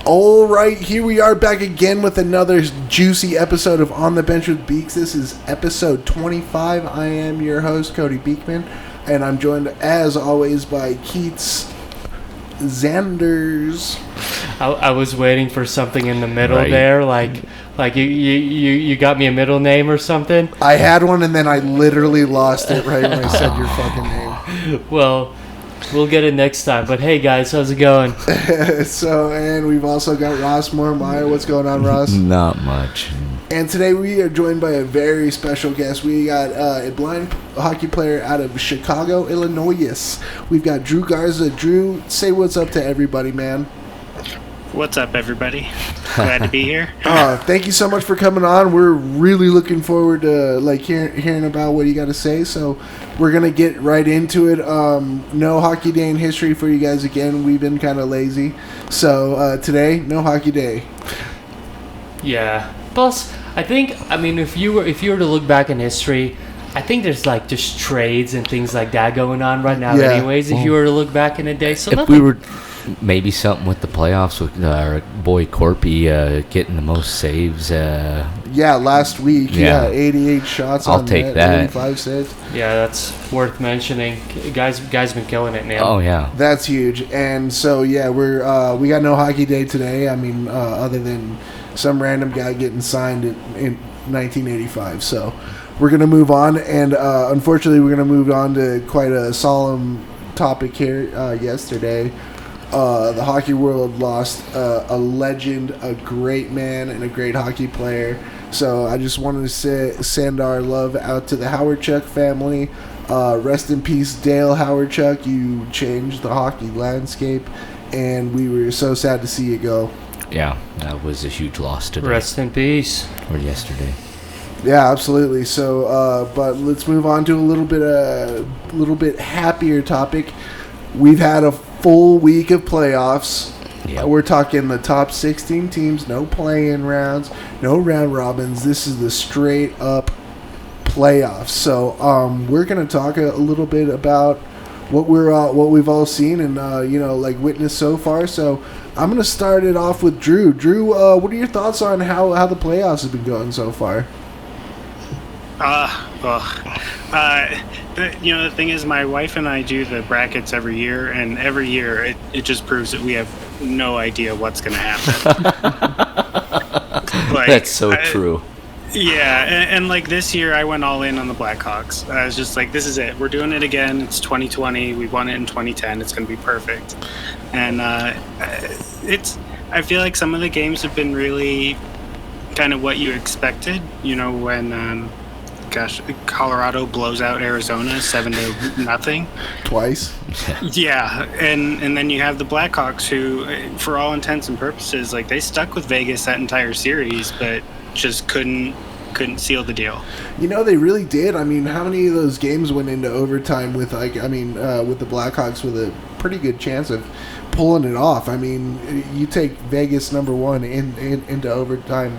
All right, here we are back again with another juicy episode of On the Bench with Beaks. This is episode 25. I am your host, Cody Beekman, and I'm joined, as always, by Keats Zanders. I was waiting for something in the middle Right. there, like you got me a middle name or something. I had one, and then I literally lost it right when I said your fucking name. Well, we'll get it next time. But hey, guys, how's it going? And we've also got Ross Moore-Meyer. What's going on, Ross? Not much. And today we are joined by a very special guest. We got a blind hockey player out of Chicago, Illinois. We've got Drew Garza. Drew, say what's up to everybody, man. What's up, everybody? Glad to be here. Thank you so much for coming on. We're really looking forward to hearing about what you got to say. So we're gonna get right into it. No hockey day in history for you guys again. We've been kind of lazy, so today no hockey day. Yeah. Plus, I mean, if you were to look back in history, I think there's like just trades and things like that going on right now. Yeah. Anyways, if you were to look back in the day, so If nothing. we were maybe something with the playoffs with our boy Corpy getting the most saves. Yeah, last week. Yeah, Yeah. 88 shots. I'll on take net, that. 85 saves. Yeah, that's worth mentioning. Guys been killing it, man. Oh yeah. That's huge. And so yeah, we got no hockey day today. I mean, other than some random guy getting signed in 1985. So we're gonna move on, and unfortunately, we're gonna move on to quite a solemn topic here. Yesterday, the hockey world lost a legend, a great man, and a great hockey player. So I just wanted to send our love out to the Howardchuk family. Rest in peace, Dale Howardchuk. You changed the hockey landscape, and we were so sad to see you go. Yeah, that was a huge loss today. Rest in peace. Or yesterday. Yeah, absolutely. So, but let's move on to a little bit happier topic. We've had a full week of playoffs. Yep. We're talking the top 16 teams, no play-in rounds, no round robins. This is the straight up playoffs. So, we're gonna talk a little bit about what we've all seen and witnessed so far. So, I'm gonna start it off with Drew. Drew, what are your thoughts on how the playoffs have been going so far? The thing is, my wife and I do the brackets every year, and every year it just proves that we have no idea what's going to happen. That's so true. Yeah, and like this year, I went all in on the Blackhawks. I was just like, this is it. We're doing it again. It's 2020. We won it in 2010. It's going to be perfect. And I feel like some of the games have been really kind of what you expected. You know, when Colorado blows out Arizona 7-0 Twice. Yeah, and then you have the Blackhawks, who, for all intents and purposes, like, they stuck with Vegas that entire series, but just couldn't seal the deal. You know, they really did. I mean, how many of those games went into overtime with with the Blackhawks with a pretty good chance of pulling it off? I mean, you take Vegas number one into overtime,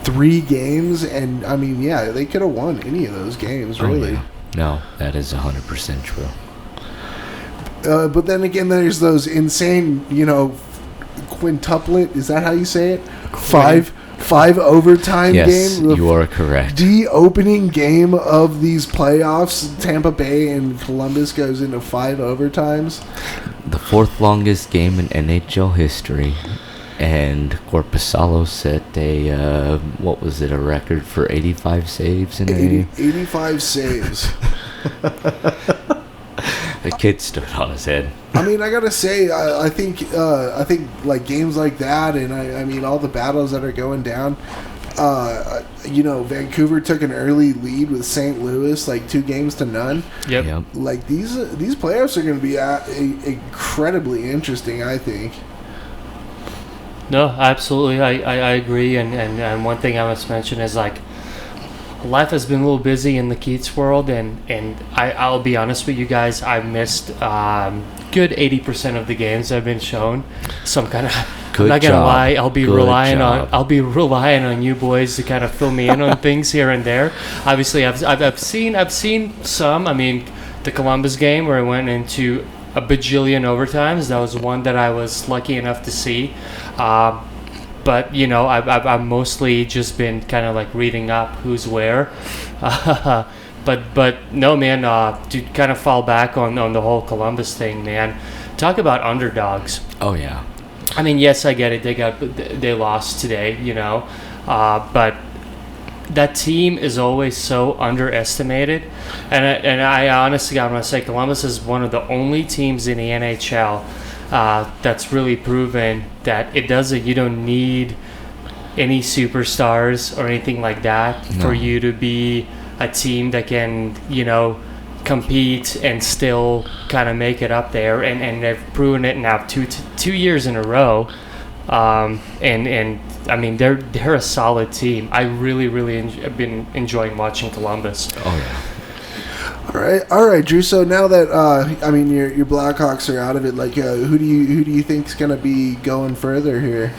3 games, and I mean, yeah, they could have won any of those games, really. Oh, yeah. No, that is 100% true. But then again, there's those insane, quintuplet. Is that how you say it? Five overtime Yes, game. you are correct. The opening game of these playoffs, Tampa Bay and Columbus goes into 5 overtimes. The 4th longest game in NHL history. And Korpisalo set a record for 85 saves in 85 saves. The kid stood on his head. I mean, I gotta say, I think like games like that, and I mean all the battles that are going down. Vancouver took an early lead with St. Louis, like 2-0. Yep. Like these playoffs are going to be incredibly interesting, I think. No, absolutely. I agree. And one thing I must mention is, like, life has been a little busy in the Keats world, and I'll be honest with you guys, I missed good 80% of the games that have been shown. So I'm not gonna lie, I'll be relying on you boys to kind of fill me in on things here and there. Obviously, I've seen some. I mean, the Columbus game where it went into a bajillion overtimes. That was one that I was lucky enough to see. But you know, I've mostly just been kind of like reading up who's where. But no, man. To kind of fall back on the whole Columbus thing, man. Talk about underdogs. Oh yeah. I mean, yes, I get it. They lost today, you know, but that team is always so underestimated. And I honestly, I'm gonna say Columbus is one of the only teams in the NHL that's really proven that you don't need any superstars or anything like that for you to be a team that can, you know, compete and still kind of make it up there, and they've proven it now 2 years in a row. And I mean, they're a solid team. I really have been enjoying watching Columbus. Oh yeah. All right, Drew. So now that I mean your Blackhawks are out of it, like who do you think's gonna be going further here?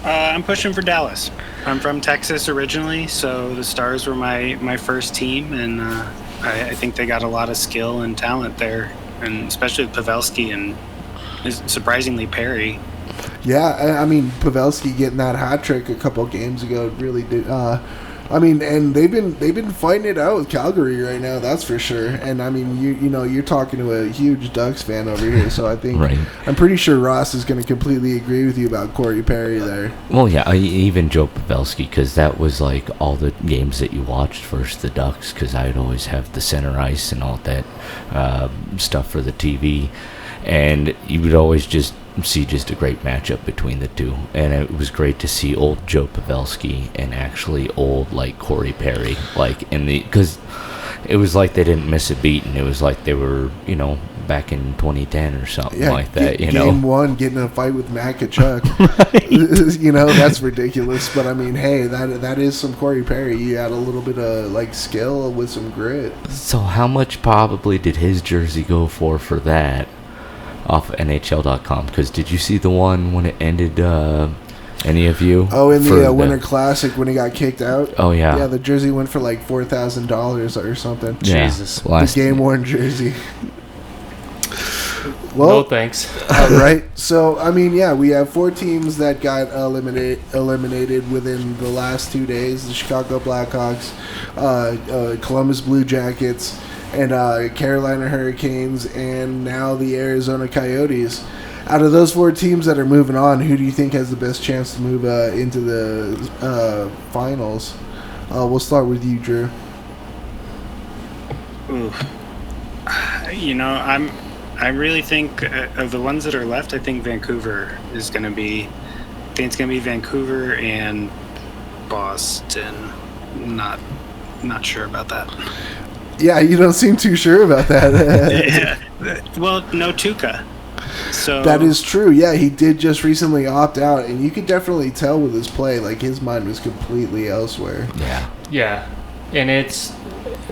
I'm pushing for Dallas. I'm from Texas originally, so the Stars were my first team, and I think they got a lot of skill and talent there, and especially with Pavelski and surprisingly Perry. Yeah, I mean Pavelski getting that hat trick a couple games ago really did. I mean, and they've been fighting it out with Calgary right now, that's for sure. And I mean, you know, you're talking to a huge Ducks fan over here, so I think I'm pretty sure Ross is going to completely agree with you about Corey Perry there. Well, yeah, even Joe Pavelski, because that was like all the games that you watched versus the Ducks, because I'd always have the center ice and all that stuff for the TV, and you would always just see just a great matchup between the two, and it was great to see old Joe Pavelski and actually old like Corey Perry, like because it was like they didn't miss a beat, and it was like they were, you know, back in 2010 or something like that. You know, game one getting in a fight with Matt Tkachuk. You know, that's ridiculous, but I mean, hey, that is some Corey Perry. You had a little bit of like skill with some grit. So how much probably did his jersey go for that? Off NHL.com, because did you see the one when it ended? Any of you? Oh, in the Winter Classic when he got kicked out. Oh yeah. Yeah, the jersey went for like $4,000 or something. Yeah. Jesus, the game worn jersey. Well, no thanks. Right. So I mean, yeah, we have 4 teams that got eliminated within the last 2 days: the Chicago Blackhawks, Columbus Blue Jackets, and Carolina Hurricanes, and now the Arizona Coyotes. Out of those 4 teams that are moving on, who do you think has the best chance to move into the finals? We'll start with you, Drew. Ooh. You know, I really think of the ones that are left, I think Vancouver is going to be. I think it's going to be Vancouver and Boston. Not sure about that. Yeah, you don't seem too sure about that. Yeah. Well, no Tuukka. So that is true. Yeah, he did just recently opt out, and you could definitely tell with his play, like his mind was completely elsewhere. Yeah, and it's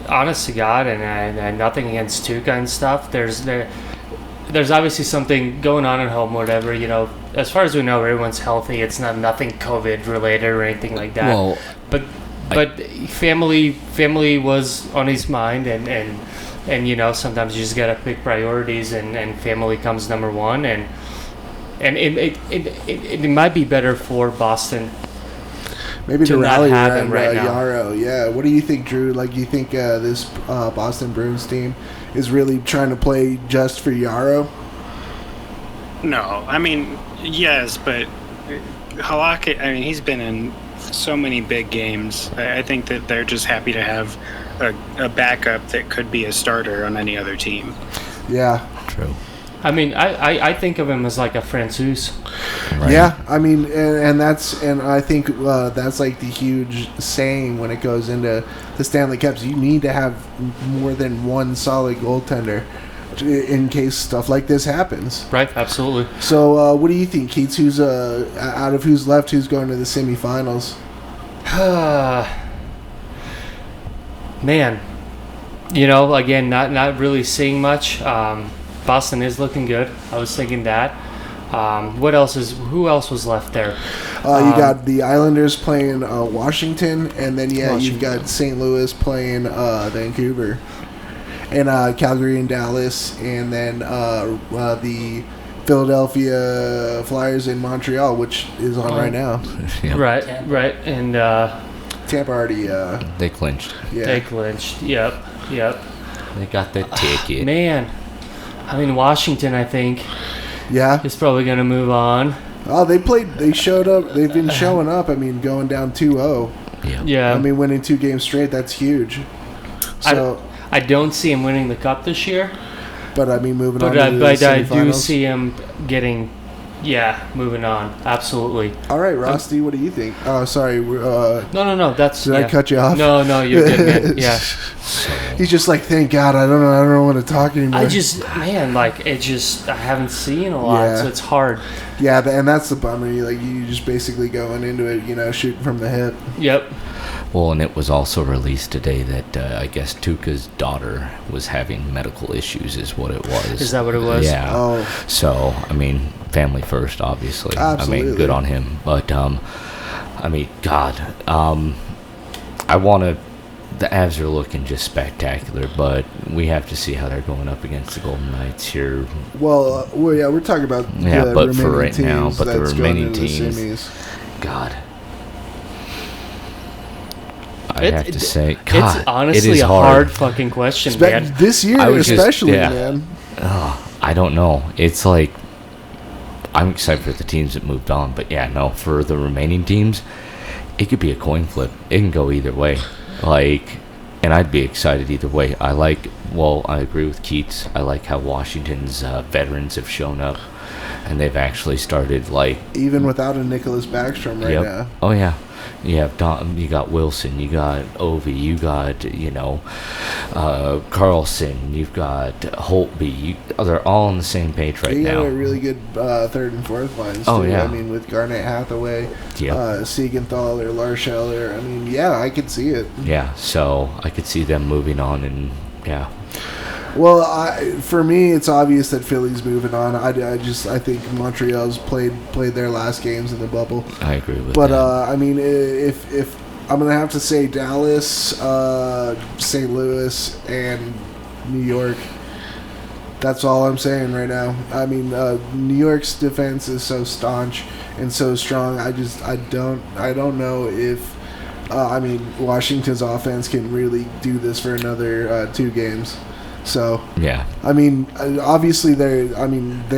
honest to God, and nothing against Tuukka and stuff. There's obviously something going on at home, or whatever. You know, as far as we know, everyone's healthy. It's nothing COVID related or anything like that. Well, but family was on his mind, and you know, sometimes you just gotta pick priorities, and family comes number one, and it might be better for Boston maybe to rally around right now. Yarrow. Yeah, what do you think, Drew? Like, you think this Boston Bruins team is really trying to play just for Yarrow? No, I mean, yes, but Halak, I mean, he's been in so many big games. I think that they're just happy to have a backup that could be a starter on any other team. Yeah. True. I mean, I think of him as like a Francouz. Right. Yeah, I mean, and I think that's like the huge saying when it goes into the Stanley Cups. You need to have more than one solid goaltender in case stuff like this happens. Right, absolutely. So, what do you think, Keats? Who's out of who's left? Who's going to the semifinals? Man, you know, again, not really seeing much. Boston is looking good. I was thinking that. Who else was left there? You got the Islanders playing Washington, and then you've got St. Louis playing Vancouver. and Calgary and Dallas, and then the Philadelphia Flyers in Montreal, which is on right now. Yep. Right, and Tampa already. They clinched. Yeah. they clinched. Yep. They got the ticket. Man, I mean Washington, I think, Yeah. is probably going to move on. Oh, they showed up. They've been showing up. I mean, going down 2-0. Yeah. Yeah. I mean, winning 2 games straight, that's huge. So, I don't see him winning the cup this year, but I mean, moving on but to the I do semifinals. see him getting, moving on. Absolutely. All right, Rusty, what do you think? Oh, sorry. No. That's Did I cut you off? No, you're good, man. Yeah. He's just like, thank God, I don't want to talk anymore. I haven't seen a lot, Yeah. so it's hard. Yeah, and that's the bummer. You just basically going into it, shooting from the hip. Yep. Well, and it was also released today that I guess Tuca's daughter was having medical issues, is what it was. Is that what it was? Yeah. Oh. So, I mean, family first, obviously. Absolutely. I mean, good on him. But, I mean, God, the Avs are looking just spectacular, but we have to see how they're going up against the Golden Knights here. Well, yeah, we're talking about the but for remaining right now, teams but the that's going remaining into the teams, semis. God. I have to say, it's God, honestly it is a hard fucking question, man. This year, I was just- especially, yeah. man. I don't know. It's like, I'm excited for the teams that moved on, but yeah, no, for the remaining teams, it could be a coin flip. It can go either way. And I'd be excited either way. I agree with Keats. I like how Washington's veterans have shown up, and they've actually started Even without a Nicholas Backstrom right now. Oh yeah, you have you got Wilson, you got Ovi, you got Carlson, you've got Holtby. They're all on the same page right They now. got a really good third and fourth lines too. Oh, yeah. I mean, with Garnett Hathaway, Yep. Siegenthaler, Larscheller. I mean, yeah, I could see it. Yeah, so I could see them moving on, and yeah. Well, for me, it's obvious that Philly's moving on. I think Montreal's played their last games in the bubble. I agree with But that. I mean, if I'm gonna have to say Dallas, St. Louis, and New York. That's all I'm saying right now. I mean, New York's defense is so staunch and so strong. I don't know if. I mean, Washington's offense can really do this for another 2 games. So, yeah. I mean, obviously they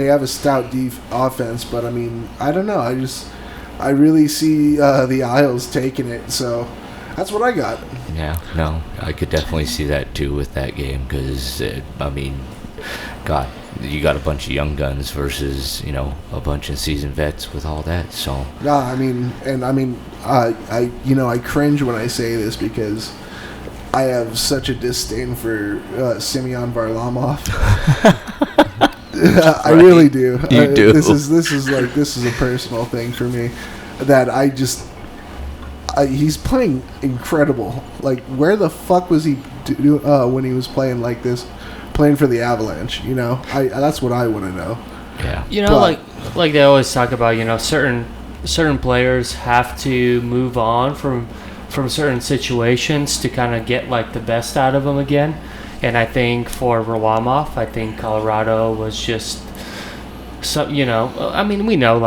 have a stout offense, but I mean, I don't know. I really see the Isles taking it. So, that's what I got. Yeah, no, I could definitely see that too with that game because, I mean, God, you got a bunch of young guns versus, a bunch of seasoned vets with all that, so. No, I cringe when I say this because I have such a disdain for Semyon Varlamov. I really do. You do. This is a personal thing for me that he's playing incredible. Like, where the fuck was he when he was playing like this, playing for the Avalanche? That's what I want to know. Yeah. Like they always talk about, certain players have to move on from certain situations to kind of get the best out of them again. And I think for Varlamov, I think Colorado was just some, I mean, we know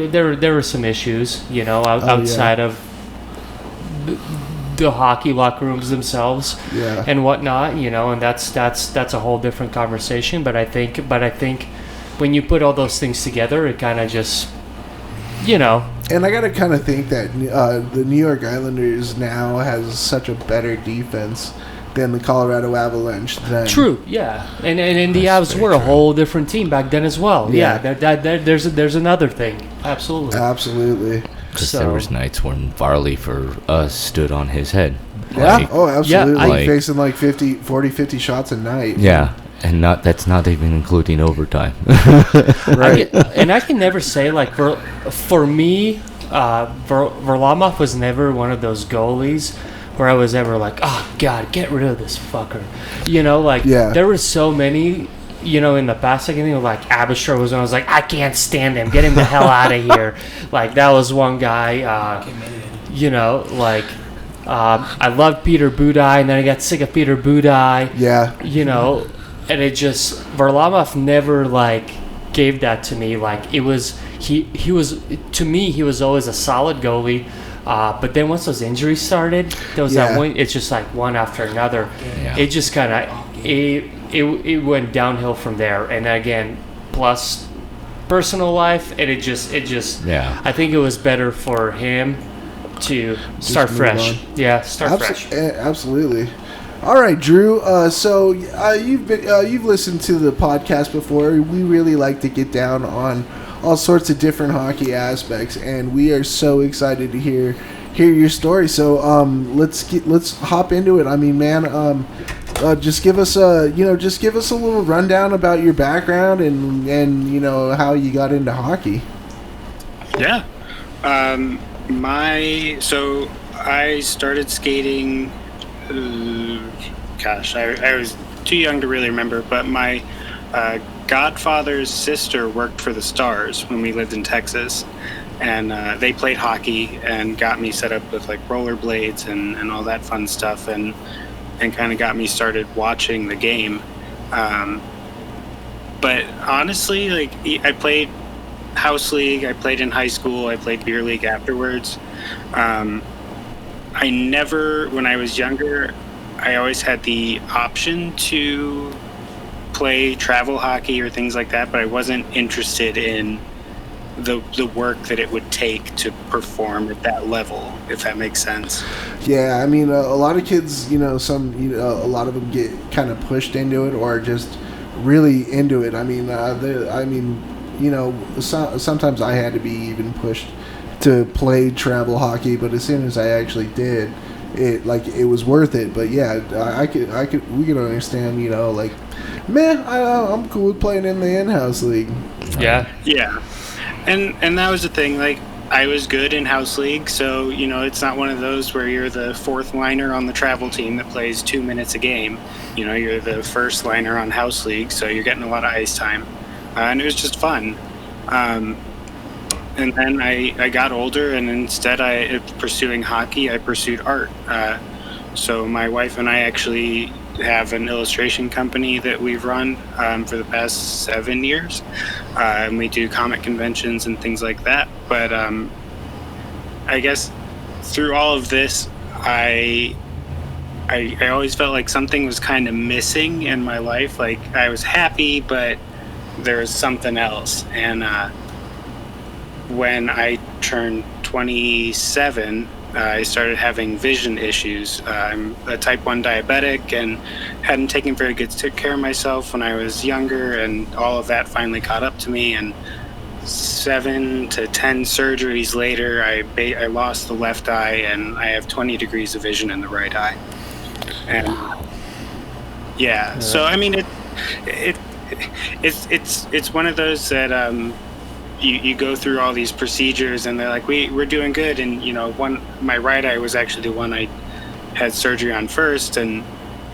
there were some issues, outside of the hockey locker rooms themselves and whatnot, and that's a whole different conversation. But I think when you put all those things together, it kind of just, And I gotta kind of think that the New York Islanders now has such a better defense than the Colorado Avalanche then. True, yeah, and the Avs were a whole different team back then as well. Yeah, there's another thing. Absolutely. Because there was nights when Varley for us stood on his head. Yeah, absolutely. Yeah, facing 50 shots a night. Yeah, and that's not even including overtime. Right. I can never say for me, Varlamov was never one of those goalies where I was ever oh God, get rid of this fucker. There were so many. In the past, Abisher was when I was I can't stand him. Get him the hell out of here. That was one guy. I loved Peter Budaj, and then I got sick of Peter Budaj. Yeah. You know, and it just Varlamov never like gave that to me. Like it was he was to me he was always a solid goalie. But then once those injuries started, there was that one. It's just like one after another. Yeah. It just kind of it went downhill from there. And again, plus personal life, and it just Yeah. I think it was better for him to start move fresh. on. Yeah, start fresh. Absolutely. All right, Drew. So you've listened to the podcast before. We really like to get down on all sorts of different hockey aspects, and we are so excited to hear your story. So let's hop into it. I mean, man, just give us a little rundown about your background and you know how you got into hockey. Yeah. So I started skating. I was too young to really remember, but my godfather's sister worked for the Stars when we lived in Texas, and they played hockey and got me set up with like rollerblades and all that fun stuff, and kind of got me started watching the game. But honestly, like I played house league, I played in high school, I played beer league afterwards. I never, when I was younger, I always had the option to play travel hockey or things like that, but I wasn't interested in the work that it would take to perform at that level, if that makes sense. Yeah, I mean, a lot of kids, a lot of them get kind of pushed into it or just really into it. I mean, sometimes I had to be even pushed to play travel hockey, but as soon as I actually did, it was worth it. But yeah, we could understand, man, I'm cool with playing in the in-house league. Yeah. Yeah. And that was the thing, like, I was good in house league, so, it's not one of those where you're the fourth liner on the travel team that plays 2 minutes a game. You're the first liner on house league, so you're getting a lot of ice time. And it was just fun. And then I got older, and instead of pursuing hockey, I pursued art. So my wife and I actually have an illustration company that we've run for the past 7 years. And we do comic conventions and things like that. But I guess through all of this, I always felt like something was kind of missing in my life. Like I was happy, but there was something else. And when I turned 27, I started having vision issues. I'm a type 1 diabetic and hadn't taken very good care of myself when I was younger, and all of that finally caught up to me. And 7 to 10 surgeries later, I lost the left eye, and I have 20 degrees of vision in the right eye. And yeah, so I mean, it's one of those that you go through all these procedures, and they're like, we're doing good. And my right eye was actually the one I had surgery on first, and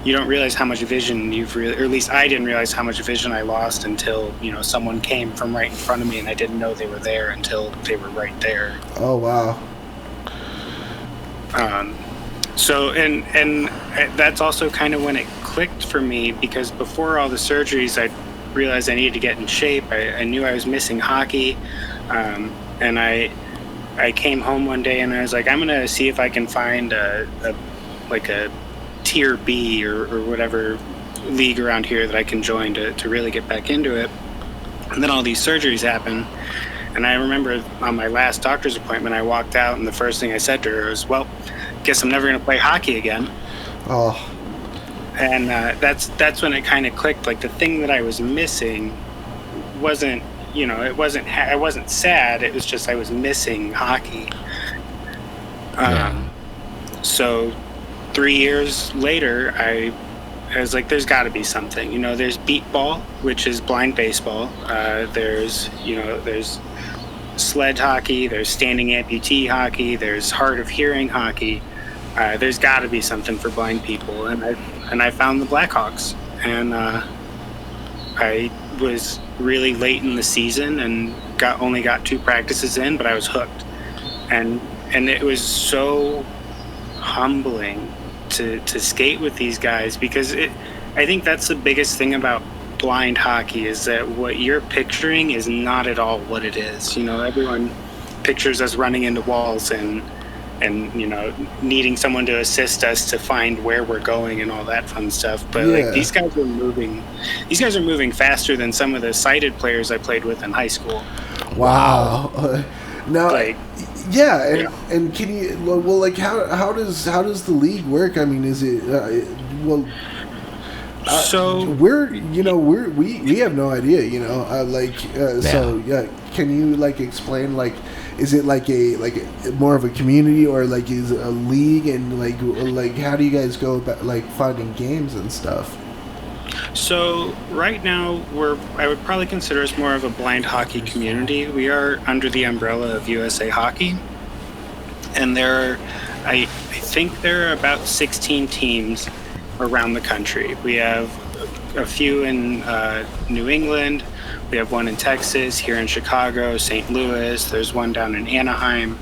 you don't realize how much vision or at least I didn't realize how much vision I lost until someone came from right in front of me, and I didn't know they were there until they were right there. Oh wow. So and that's also kind of when it clicked for me, because before all the surgeries, I realized I needed to get in shape. I knew I was missing hockey, and I came home one day and I was like, I'm gonna see if I can find a tier B or whatever league around here that I can join to really get back into it. And then all these surgeries happen, and I remember on my last doctor's appointment, I walked out and the first thing I said to her was, well, guess I'm never gonna play hockey again. Oh. And that's when it kind of clicked. Like the thing that I was missing wasn't, I wasn't sad. It was just I was missing hockey. So 3 years later, I was like, there's got to be something. There's beat ball, which is blind baseball. There's sled hockey. There's standing amputee hockey. There's hard of hearing hockey. There's got to be something for blind people, and I found the Blackhawks, and I was really late in the season and only got 2 practices in, but I was hooked, and it was so humbling to skate with these guys, because I think that's the biggest thing about blind hockey, is that what you're picturing is not at all what it is. Everyone pictures us running into walls and needing someone to assist us to find where we're going and all that fun stuff. But like, these guys are moving faster than some of the sighted players I played with in high school. Wow. Now, and can you like how does the league work? I mean, is it so we have no idea, so can you like explain, like, is it like a more of a community, or like is it a league, and like how do you guys go about like finding games and stuff? So right now I would probably consider us more of a blind hockey community. We are under the umbrella of USA Hockey, and I think there are about 16 teams around the country. We have a few in New England. We have one in Texas, here in Chicago, St. Louis. There's one down in Anaheim,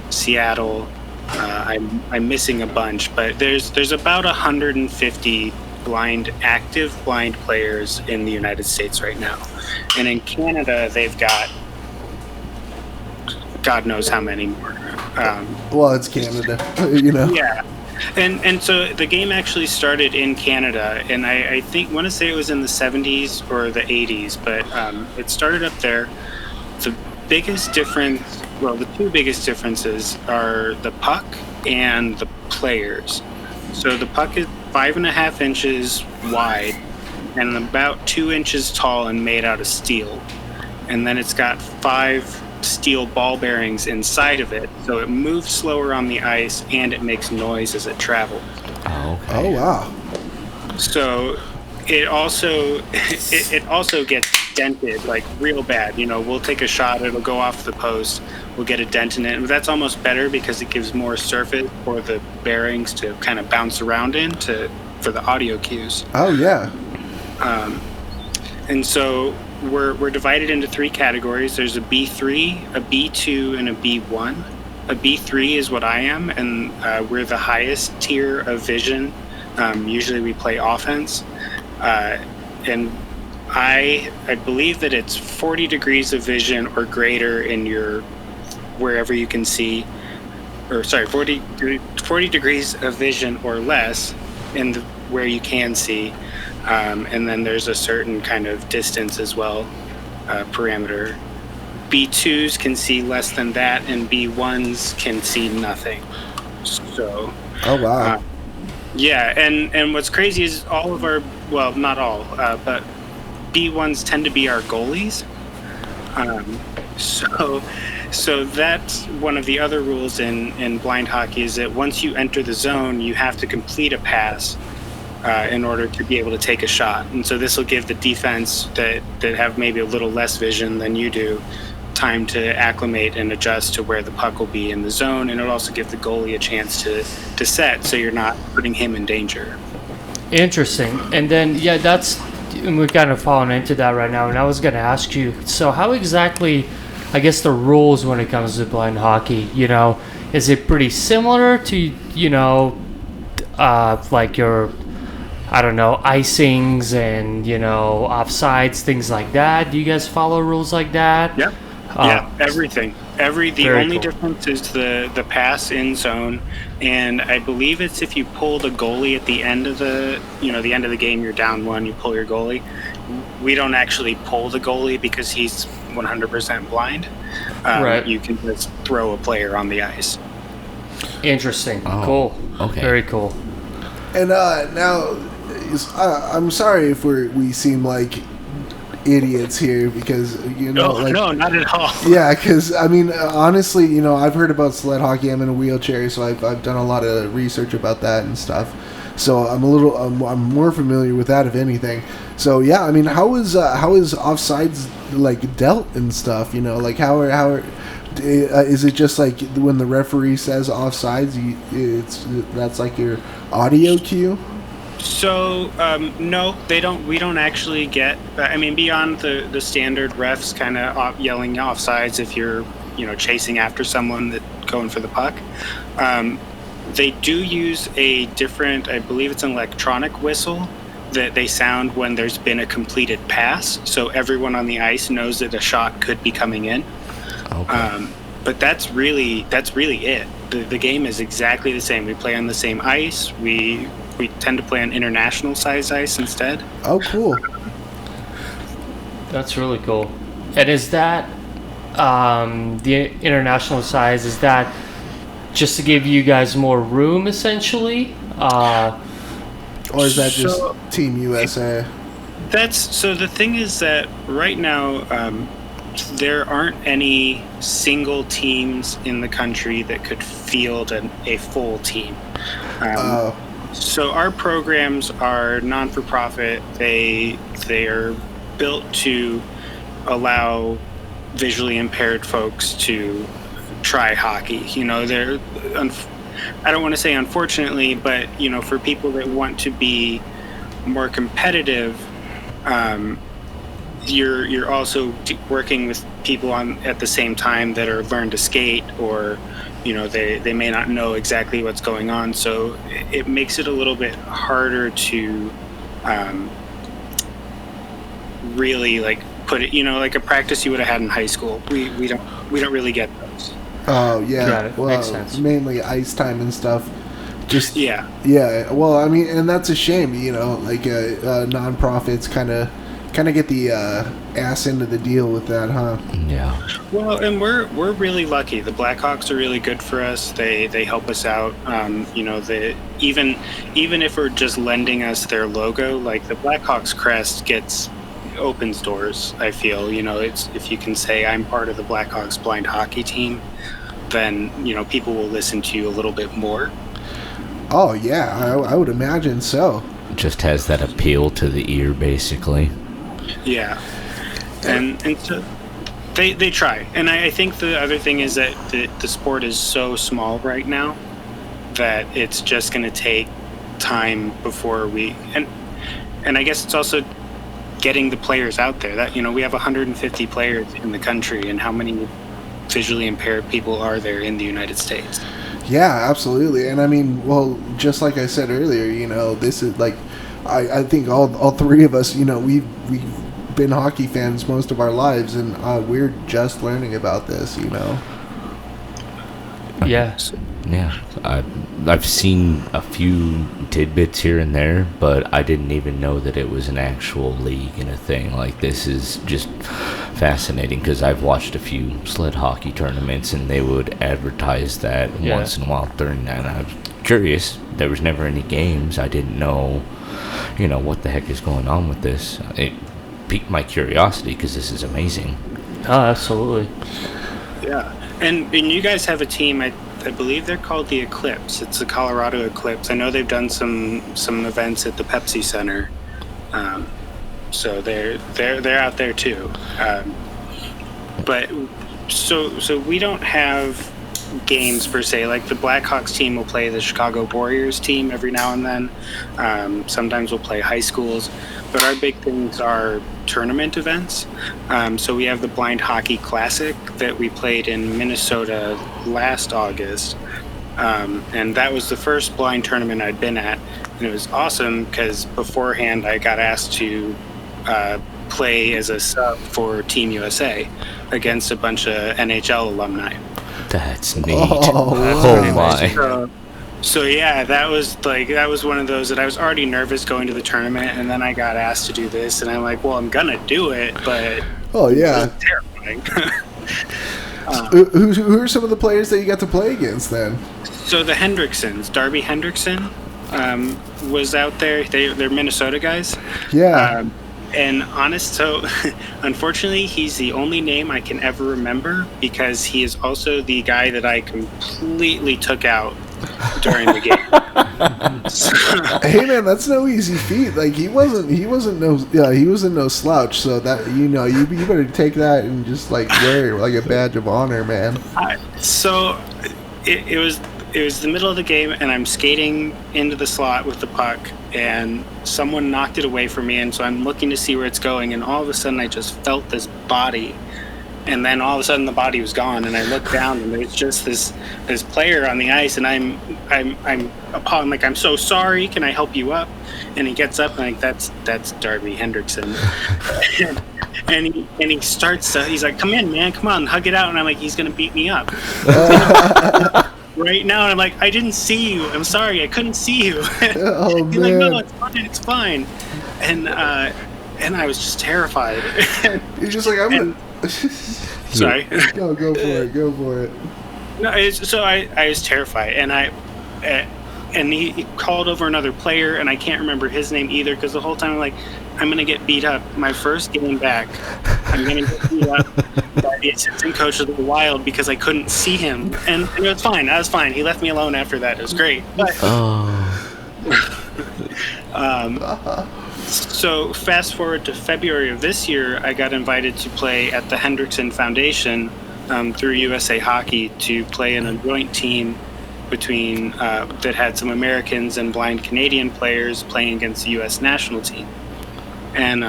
Seattle. I'm missing a bunch, but there's about 150 active blind players in the United States right now. And in Canada, they've got God knows how many more. Well, it's Canada, Yeah. And so the game actually started in Canada, and I want to say it was in the 70s or the 80s, but it started up there. The biggest difference, the two biggest differences are the puck and the players. So the puck is 5.5 inches wide and about 2 inches tall and made out of steel. And then it's got 5 steel ball bearings inside of it, so it moves slower on the ice and it makes noise as it travels. Oh, okay. Oh, wow. So it also gets dented, like, real bad. We'll take a shot, it'll go off the post, we'll get a dent in it, but that's almost better because it gives more surface for the bearings to kind of bounce around in for the audio cues. Oh, yeah. And so we're divided into 3 categories. There's a B3, a B2, and a B1. A B3 is what I am, and we're the highest tier of vision. Usually we play offense. And I believe that it's 40 degrees of vision or greater in your wherever you can see, or sorry, 40 degrees of vision or less in where you can see. And then there's a certain kind of distance as well, parameter. B2s can see less than that, and B1s can see nothing. So. Oh, wow. Yeah, and what's crazy is all of our, well, not all, but B1s tend to be our goalies. So that's one of the other rules in blind hockey, is that once you enter the zone, you have to complete a pass in order to be able to take a shot. And so this will give the defense that have maybe a little less vision than you do time to acclimate and adjust to where the puck will be in the zone, and it'll also give the goalie a chance to set, so you're not putting him in danger. Interesting. And then, yeah, we're kind of falling into that right now, and I was going to ask you, so how exactly, I guess, the rules when it comes to blind hockey, is it pretty similar to, like your, I don't know, icings and, offsides, things like that? Do you guys follow rules like that? Yep. Yeah, everything. The only cool. difference is the pass in zone, and I believe it's if you pull the goalie at the end of the end of the game, you're down 1, you pull your goalie. We don't actually pull the goalie because he's 100% blind. Right. You can just throw a player on the ice. Interesting. Oh, cool. okay. Very cool. And now, I'm sorry if we seem like idiots here, because no, not at all. Yeah, because I mean, honestly, I've heard about sled hockey. I'm in a wheelchair, so I've done a lot of research about that and stuff. So I'm I'm more familiar with that, if anything. So yeah, I mean, how is offsides like dealt and stuff? Like how is it just like when the referee says offsides, that's like your audio cue? So no, they don't. We don't actually get. I mean, beyond the standard refs kind of yelling offsides if you're chasing after someone that going for the puck. They do use a different, I believe it's an electronic whistle that they sound when there's been a completed pass, so everyone on the ice knows that a shot could be coming in. Okay. But that's really it. The game is exactly the same. We play on the same ice. We tend to play on international size ice instead. Oh, cool. That's really cool. And is that the international size? Is that just to give you guys more room, essentially? Or is that just Team USA? So the thing is that right now there aren't any single teams in the country that could field a full team. So our programs are non-for-profit. They are built to allow visually impaired folks to try hockey. You know, I don't want to say unfortunately, but you know, for people that want to be more competitive, you're also working with people at the same time that are learn to skate, or you know, they may not know exactly what's going on, so it makes it a little bit harder to really like put it, you know, like a practice you would have had in high school. We don't really get those. Oh yeah, Got it. well, Makes sense. mainly ice time and stuff. Just Yeah. Well, I mean, and that's a shame, you know. Like non-profits kind of get the ass into the deal with that, huh? Yeah. Well, and we're really lucky. The Blackhawks are really good for us. They help us out. You know, even if we're just lending us their logo, like the Blackhawks crest opens doors. I feel, you know, it's, if you can say I'm part of the Blackhawks blind hockey team, then you know people will listen to you a little bit more. Oh yeah, I would imagine so. Just has that appeal to the ear, basically. Yeah, and so they try. And I think the other thing is that the sport is so small right now that it's just going to take time before and I guess it's also getting the players out there. That, you know, we have 150 players in the country, and how many visually impaired people are there in the United States? Yeah, absolutely. And I mean, well, just like I said earlier, you know, this is like, I think all three of us, you know, we've been hockey fans most of our lives, and we're just learning about this, you know. Yeah. Yeah, I've seen a few tidbits here and there, but I didn't even know that it was an actual league and a thing. Like, this is just fascinating, because I've watched a few sled hockey tournaments, and they would advertise that once in a while during that. And I was curious. There was never any games. I didn't know, you know, what the heck is going on with this. It piqued my curiosity, because this is amazing. Oh, absolutely. Yeah, and you guys have a team. I believe they're called the Eclipse. It's the Colorado Eclipse. I know they've done some events at the Pepsi Center, so they're out there too. But so we don't have games per se. Like the Blackhawks team will play the Chicago Warriors team every now and then. Sometimes we'll play high schools, but our big things are tournament events. So we have the Blind Hockey Classic that we played in Minnesota last August, and that was the first blind tournament I'd been at, and it was awesome because beforehand I got asked to play as a sub for Team USA against a bunch of NHL alumni. That's neat. Oh, my. So yeah, that was one of those that I was already nervous going to the tournament, and then I got asked to do this, and I'm like, well, I'm gonna do it, but oh yeah, it was terrifying. Who are some of the players that you got to play against then? So the Hendricksons, Darby Hendrickson, was out there. They're Minnesota guys. Yeah. And so unfortunately, he's the only name I can ever remember, because he is also the guy that I completely took out during the game. Hey man, that's no easy feat. Like he wasn't no slouch. So that, you know, you better take that and just like wear it like a badge of honor, man. So it was the middle of the game, and I'm skating into the slot with the puck, and someone knocked it away from me, and so I'm looking to see where it's going, and all of a sudden I just felt this body and then all of a sudden the body was gone, and I looked down and there's just this player on the ice, and I'm appalled. I'm like, I'm so sorry, can I help you up? And he gets up, and I'm like, that's Darby Hendrickson. and he starts to, he's like, come in, man, come on, hug it out. And I'm like, he's gonna beat me up right now. And I'm like, I didn't see you, I'm sorry, I couldn't see you. Oh, he's man. like, no, it's fine. And I was just terrified. You're just like, I'm gonna... Sorry. No, go for it. No, I was terrified, and he called over another player, and I can't remember his name either, because the whole time I'm like, I'm gonna get beat up. My first game back, I'm gonna get beat up by the assistant coach of the Wild because I couldn't see him, and it was fine. I was fine. He left me alone after that. It was great. But, so fast forward to February of this year, I got invited to play at the Hendrickson Foundation through USA Hockey to play in a joint team between that had some Americans and blind Canadian players playing against the U.S. national team. And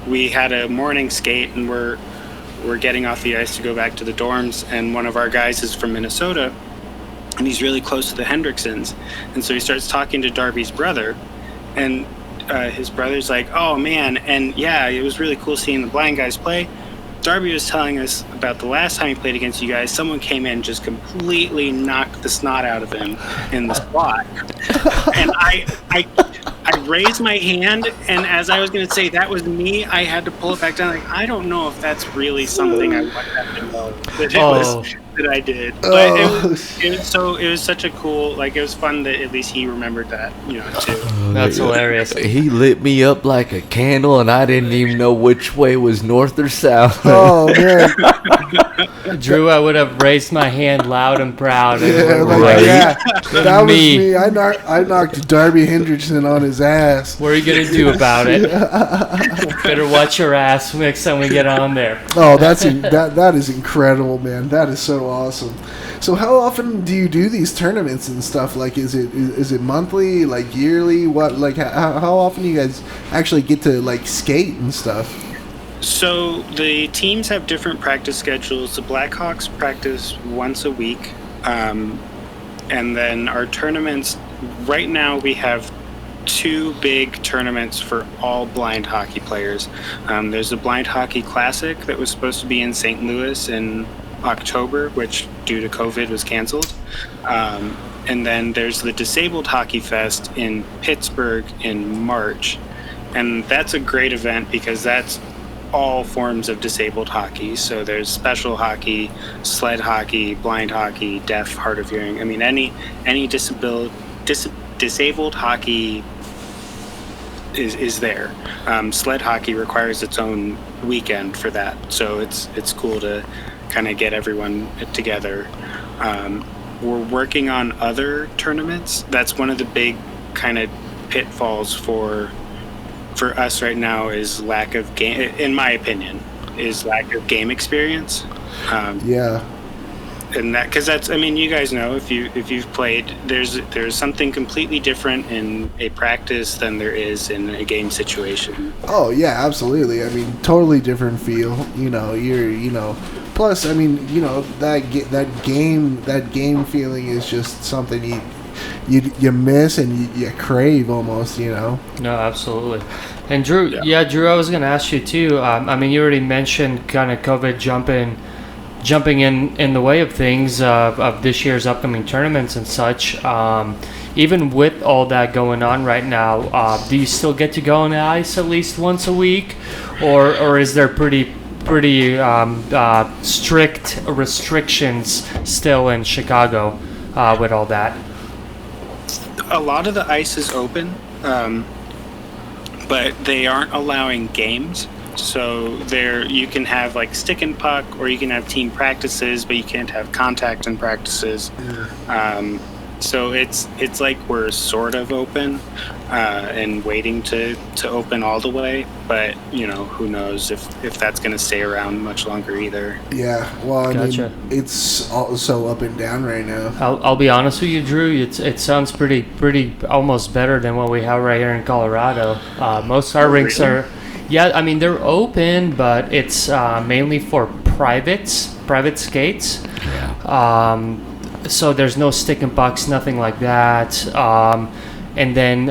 we had a morning skate, and we're getting off the ice to go back to the dorms, and one of our guys is from Minnesota, and he's really close to the Hendricksons. And so he starts talking to Darby's brother, and his brother's like, oh man, and yeah, it was really cool seeing the blind guys play. Darby was telling us about the last time he played against you guys, someone came in, just completely knocked the snot out of him in the spot. And I raised my hand, and as I was going to say that was me, I had to pull it back down. Like, I don't know if that's really something I want them to know that it was that I did. But it was such a cool, like, it was fun that at least he remembered that, too. That's hilarious. He lit me up like a candle, and I didn't even know which way was north or south. Oh, man. Drew, I would have raised my hand loud and proud. That was me. I knocked Darby Hendrickson on his ass. What are you going to do about it? Better watch your ass next time we get on there. Oh, that is incredible, man. That is so awesome. So how often do you do these tournaments and stuff? Like, is it monthly, like yearly? What, like, how often do you guys actually get to, like, skate and stuff? So the teams have different practice schedules. The Blackhawks practice once a week. And then our tournaments, right now we have 2 big tournaments for all blind hockey players. There's the Blind Hockey Classic that was supposed to be in St. Louis in October, which due to COVID was canceled. And then there's the Disabled Hockey Fest in Pittsburgh in March. And that's a great event because that's all forms of disabled hockey. So there's special hockey, sled hockey, blind hockey, deaf, hard of hearing. I mean, any disabled hockey is there. Sled hockey requires its own weekend for that, so it's cool to kind of get everyone together. We're working on other tournaments. That's one of the big kind of pitfalls for us right now is lack of game, in my opinion, is lack of game experience. And that, because that's, I mean, you guys know, if you've played, there's something completely different in a practice than there is in a game situation. Oh yeah, absolutely. I mean, totally different feel. Plus, I mean, that game feeling is just something you miss and you crave almost. No, absolutely. And Drew, Drew, I was going to ask you too. I mean, you already mentioned kind of COVID jumping in the way of things of this year's upcoming tournaments and such. Even with all that going on right now, do you still get to go on the ice at least once a week, or is there pretty strict restrictions still in Chicago with all that? A lot of the ice is open, but they aren't allowing games. So you can have like stick and puck, or you can have team practices, but you can't have contact in practices. So it's like we're sort of open and waiting to open all the way, but who knows if that's going to stay around much longer either. Yeah, well, Gotcha. I mean, it's all so up and down right now. I'll be honest with you, Drew. It sounds pretty almost better than what we have right here in Colorado. Most of our rinks are. Yeah, I mean, they're open, but it's mainly for private skates. Yeah. So there's no stick and pucks, nothing like that. And then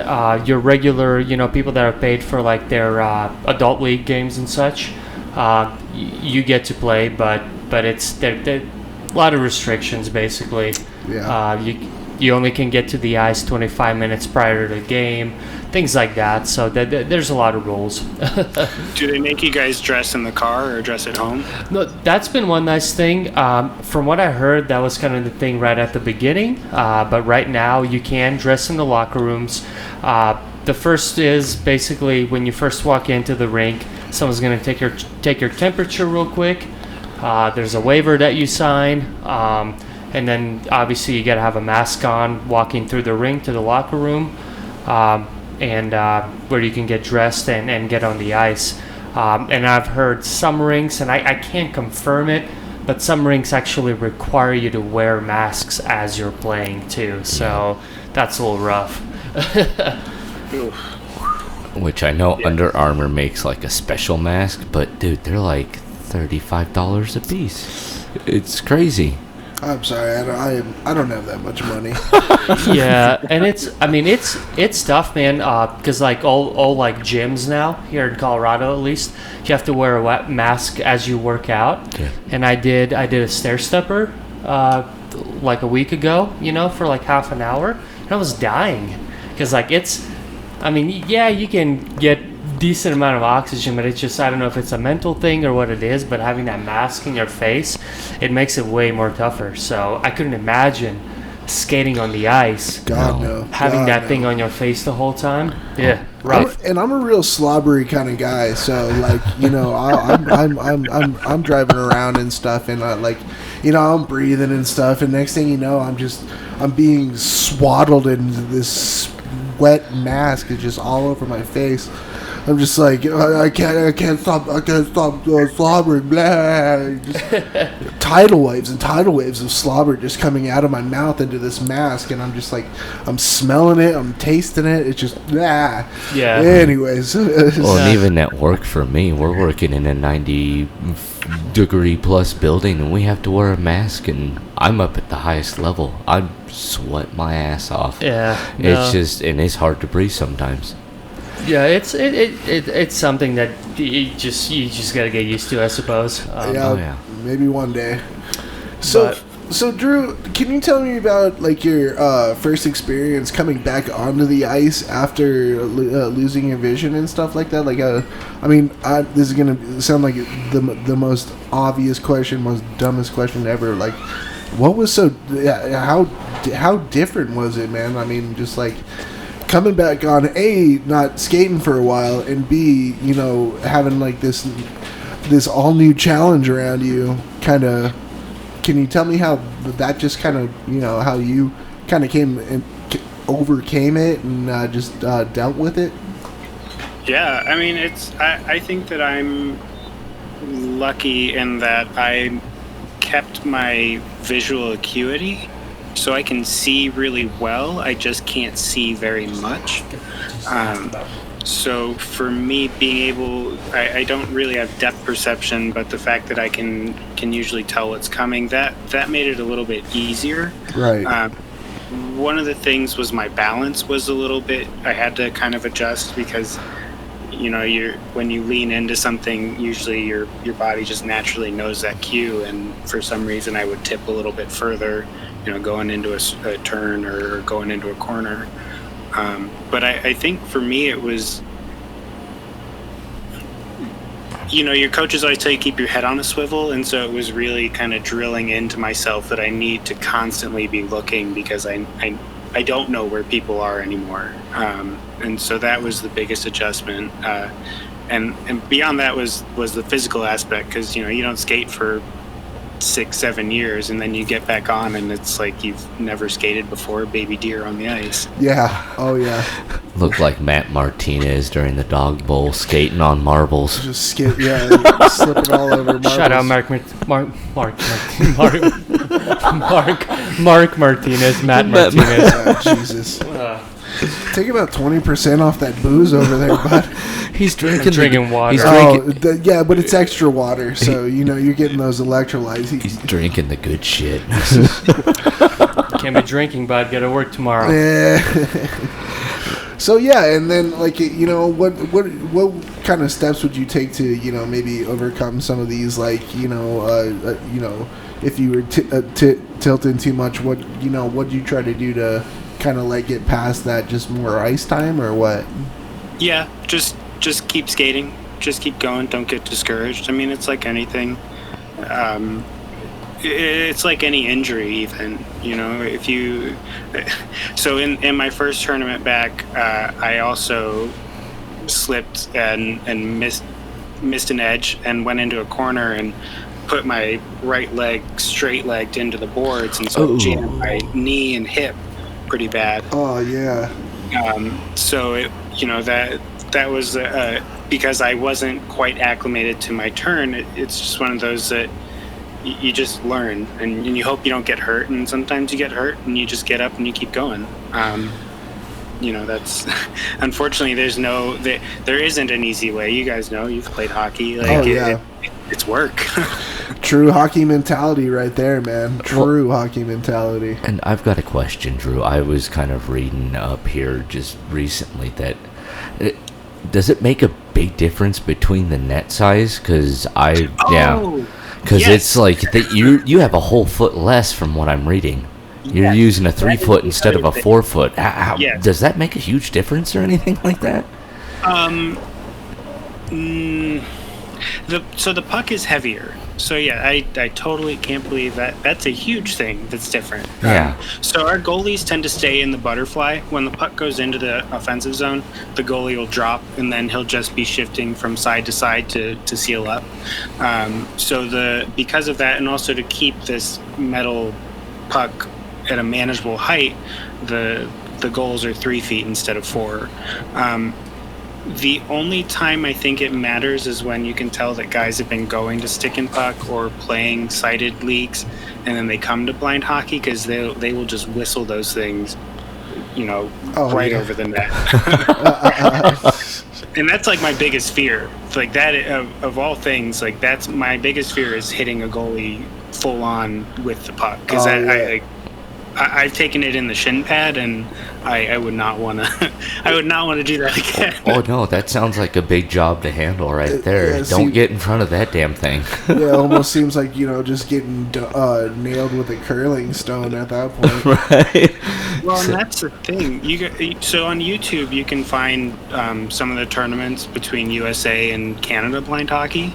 your regular, people that are paid for like their adult league games and such, you get to play, but it's there a lot of restrictions basically. Yeah. You only can get to the ice 25 minutes prior to the game, things like that. So there's a lot of rules. Do they make you guys dress in the car or dress at home? No, that's been one nice thing. From what I heard, that was kind of the thing right at the beginning. But right now, you can dress in the locker rooms. The first is basically when you first walk into the rink, someone's going to take your temperature real quick. There's a waiver that you sign. And then obviously you got to have a mask on walking through the rink to the locker room, and where you can get dressed and get on the ice. And I've heard some rinks, and I can't confirm it, but some rinks actually require you to wear masks as you're playing too. So that's a little rough. Which I know Under Armour makes like a special mask, but dude, they're like $35 a piece. It's crazy. I'm sorry, I don't have that much money. Yeah, and it's tough, man. Because like all like gyms now here in Colorado, at least, you have to wear a mask as you work out. Yeah. And I did a stair stepper like a week ago, for like half an hour, and I was dying because like you can get decent amount of oxygen, but it's just, I don't know if it's a mental thing or what it is, but having that mask in your face, it makes it way more tougher. So I couldn't imagine skating on the ice, having that thing on your face the whole time. Yeah, rough. I'm a real slobbery kind of guy, so like I'm driving around and stuff, and I'm breathing and stuff, and next thing you know, I'm being swaddled into this wet mask. It's just all over my face. I'm just like, I can't stop slobbering, blah. Just tidal waves of slobber just coming out of my mouth into this mask, and I'm just like, I'm smelling it, I'm tasting it, it's just, blah. Yeah. Anyways. Well, and even at work for me, we're working in a 90-degree plus building, and we have to wear a mask, and I'm up at the highest level. I sweat my ass off. Yeah. It's just, and it's hard to breathe sometimes. Yeah, it's something that you just gotta get used to, I suppose. Maybe one day. So Drew, can you tell me about like your first experience coming back onto the ice after losing your vision and stuff like that? Like, this is gonna sound like the most obvious question, most dumbest question ever. Like, what was how different was it, man? I mean, just like coming back on A, not skating for a while, and B, having like this all new challenge around you. Kind of, can you tell me how that just kind of, how you kind of came and overcame it and just dealt with it? Yeah, I mean, I think that I'm lucky in that I kept my visual acuity. So I can see really well, I just can't see very much. So for me, being able, I don't really have depth perception, but the fact that I can usually tell what's coming, that made it a little bit easier. Right. One of the things was my balance was a little bit, I had to kind of adjust because, when you lean into something, usually your body just naturally knows that cue, and for some reason I would tip a little bit further, going into a turn or going into a corner. But I think for me it was, your coaches always tell you keep your head on a swivel, and so it was really kind of drilling into myself that I need to constantly be looking because I don't know where people are anymore. And so that was the biggest adjustment. And beyond that was the physical aspect, because, you don't skate for 6-7 years and then you get back on and it's like you've never skated before, baby deer on the ice. Yeah. Oh yeah. Looked like Matt Martinez during the Dog Bowl skating on marbles. Just slipping all over marbles. Shout out Mark Martinez, Matt Martinez. Jesus. Take about 20% off that booze over there, bud. He's drinking water. He's Yeah, but it's extra water, so you're getting those electrolytes. He's drinking the good shit. Can't be drinking, bud. Got to work tomorrow. Yeah. So yeah, and then like what kind of steps would you take to maybe overcome some of these if you were tilting too much, what do you try to do to kind of like get past that? Just more ice time or what? Yeah, just keep skating, just keep going, don't get discouraged. I mean, it's like anything. It's like any injury, even, if you. So in my first tournament back, I also slipped and missed an edge and went into a corner and put my right leg straight legged into the boards, and so jammed my knee and hip pretty bad. Oh yeah. So that was because I wasn't quite acclimated to my turn. It's just one of those that you just learn, and you hope you don't get hurt, and sometimes you get hurt and you just get up and you keep going. That's unfortunately there isn't an easy way. You guys know, you've played hockey. It's work. True hockey mentality right there, man. True hockey mentality. And I've got a question, Drew. I was kind of reading up here just recently that does it make a big difference between the net size? Because it's like that you have a whole foot less from what I'm reading. You're using a 3 foot instead of a 4 foot. How does that make a huge difference or anything like that? So the puck is heavier. So yeah, I totally can't believe that. That's a huge thing that's different. Yeah. So our goalies tend to stay in the butterfly. When the puck goes into the offensive zone, the goalie will drop, and then he'll just be shifting from side to side to seal up. Because of that, and also to keep this metal puck at a manageable height, the goals are 3 feet instead of 4. The only time I think it matters is when you can tell that guys have been going to stick and puck or playing sighted leagues, and then they come to blind hockey, because they will just whistle those things, over the net. And that's like my biggest fear. Like that of all things, like that's my biggest fear, is hitting a goalie full on with the puck, because I've taken it in the shin pad, and I would not want to. I would not want to do that again. Oh no, that sounds like a big job to handle right there. Don't get in front of that damn thing. Yeah, it almost seems like just getting nailed with a curling stone at that point. Right. Well, and that's the thing. So on YouTube, you can find some of the tournaments between USA and Canada blind hockey.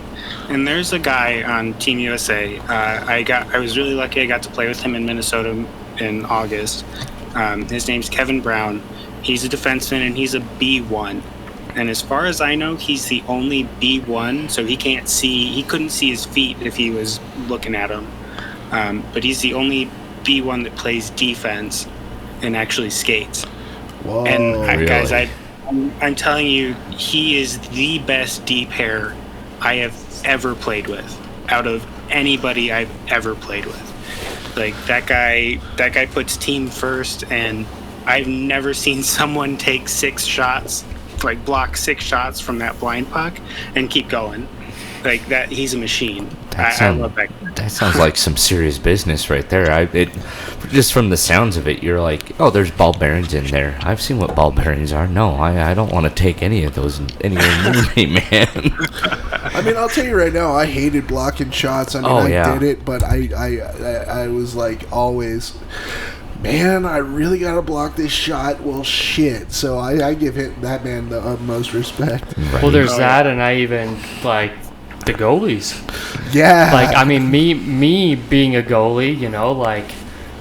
And there's a guy on Team USA. I was really lucky. I got to play with him in Minnesota in August. His name's Kevin Brown. He's a defenseman, and he's a B1. And as far as I know, he's the only B1, so he couldn't see his feet if he was looking at them. But he's the only B1 that plays defense and actually skates. Whoa, and really? Guys, I'm telling you, he is the best D pair I have ever played with, out of anybody I've ever played with. Like that guy puts team first, and I've never seen someone take 6 shots, like block 6 shots from that blind puck and keep going. Like that, he's a machine. I love that. That sounds like some serious business right there. Just from the sounds of it, you're like, oh, there's ball bearings in there. I've seen what ball bearings are. No, I don't want to take any of those anywhere near me, man. I mean, I'll tell you right now, I hated blocking shots. I mean, I did it, but I was like always, man, I really gotta block this shot. Well, shit. So I give that man the utmost respect. Right. Well, there's that, and I even like the goalies. Yeah. Like, I mean, me being a goalie, like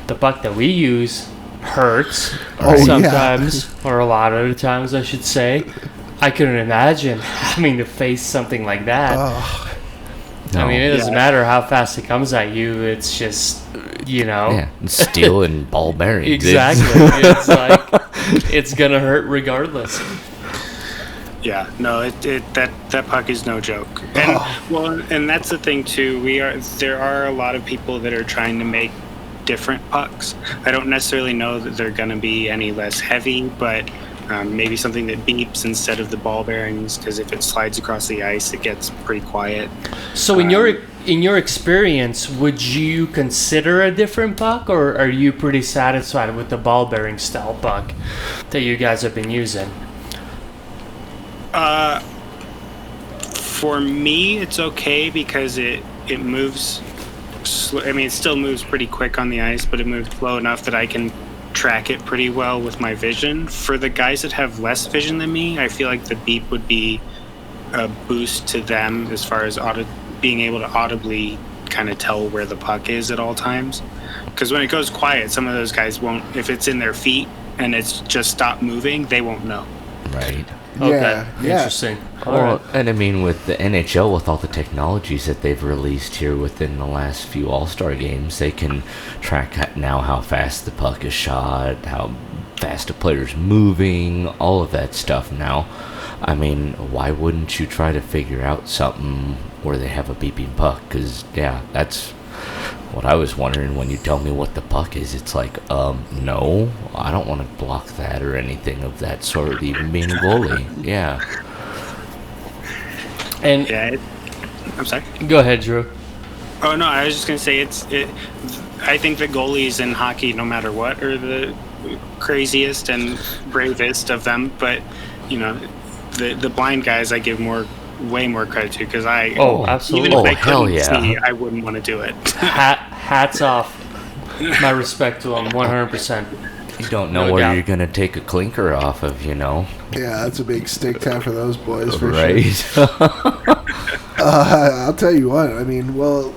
the puck that we use hurts sometimes, or a lot of the times, I should say. I couldn't imagine having to face something like that. No. I mean, it doesn't matter how fast it comes at you. It's just, Yeah, steel and ball bearings. Exactly. It's like, it's going to hurt regardless. Yeah, no, that puck is no joke. And and that's the thing too. There are a lot of people that are trying to make different pucks. I don't necessarily know that they're going to be any less heavy, but Maybe something that beeps instead of the ball bearings, because if it slides across the ice, it gets pretty quiet. So in your experience, would you consider a different puck, or are you pretty satisfied with the ball bearing style puck that you guys have been using? For me, it's okay because it moves. It still moves pretty quick on the ice, but it moves slow enough that I can track it pretty well with my vision. For the guys that have less vision than me, I feel like the beep would be a boost to them as far as being able to audibly kind of tell where the puck is at all times. Because when it goes quiet, some of those guys won't. If it's in their feet and it's just stopped moving, they won't know. Right. Okay. Interesting. Well, and I mean, with the NHL, with all the technologies that they've released here within the last few All-Star games, they can track now how fast the puck is shot, how fast a player's moving, all of that stuff now. I mean, why wouldn't you try to figure out something where they have a beeping puck? Because, yeah, that's what I was wondering when you tell me what the puck is. It's like, no, I don't want to block that or anything of that sort, even being a goalie. Yeah. And I'm sorry. Go ahead, Drew. Oh no, I was just gonna say I think the goalies in hockey, no matter what, are the craziest and bravest of them. But the blind guys, I give way more credit to, because absolutely. even if I couldn't see, I wouldn't want to do it. Hats off. My respect to them, 100%. You don't know where you're going to take a clinker off of, Yeah, that's a big stick tap for those boys, for sure. I'll tell you what. I mean, well,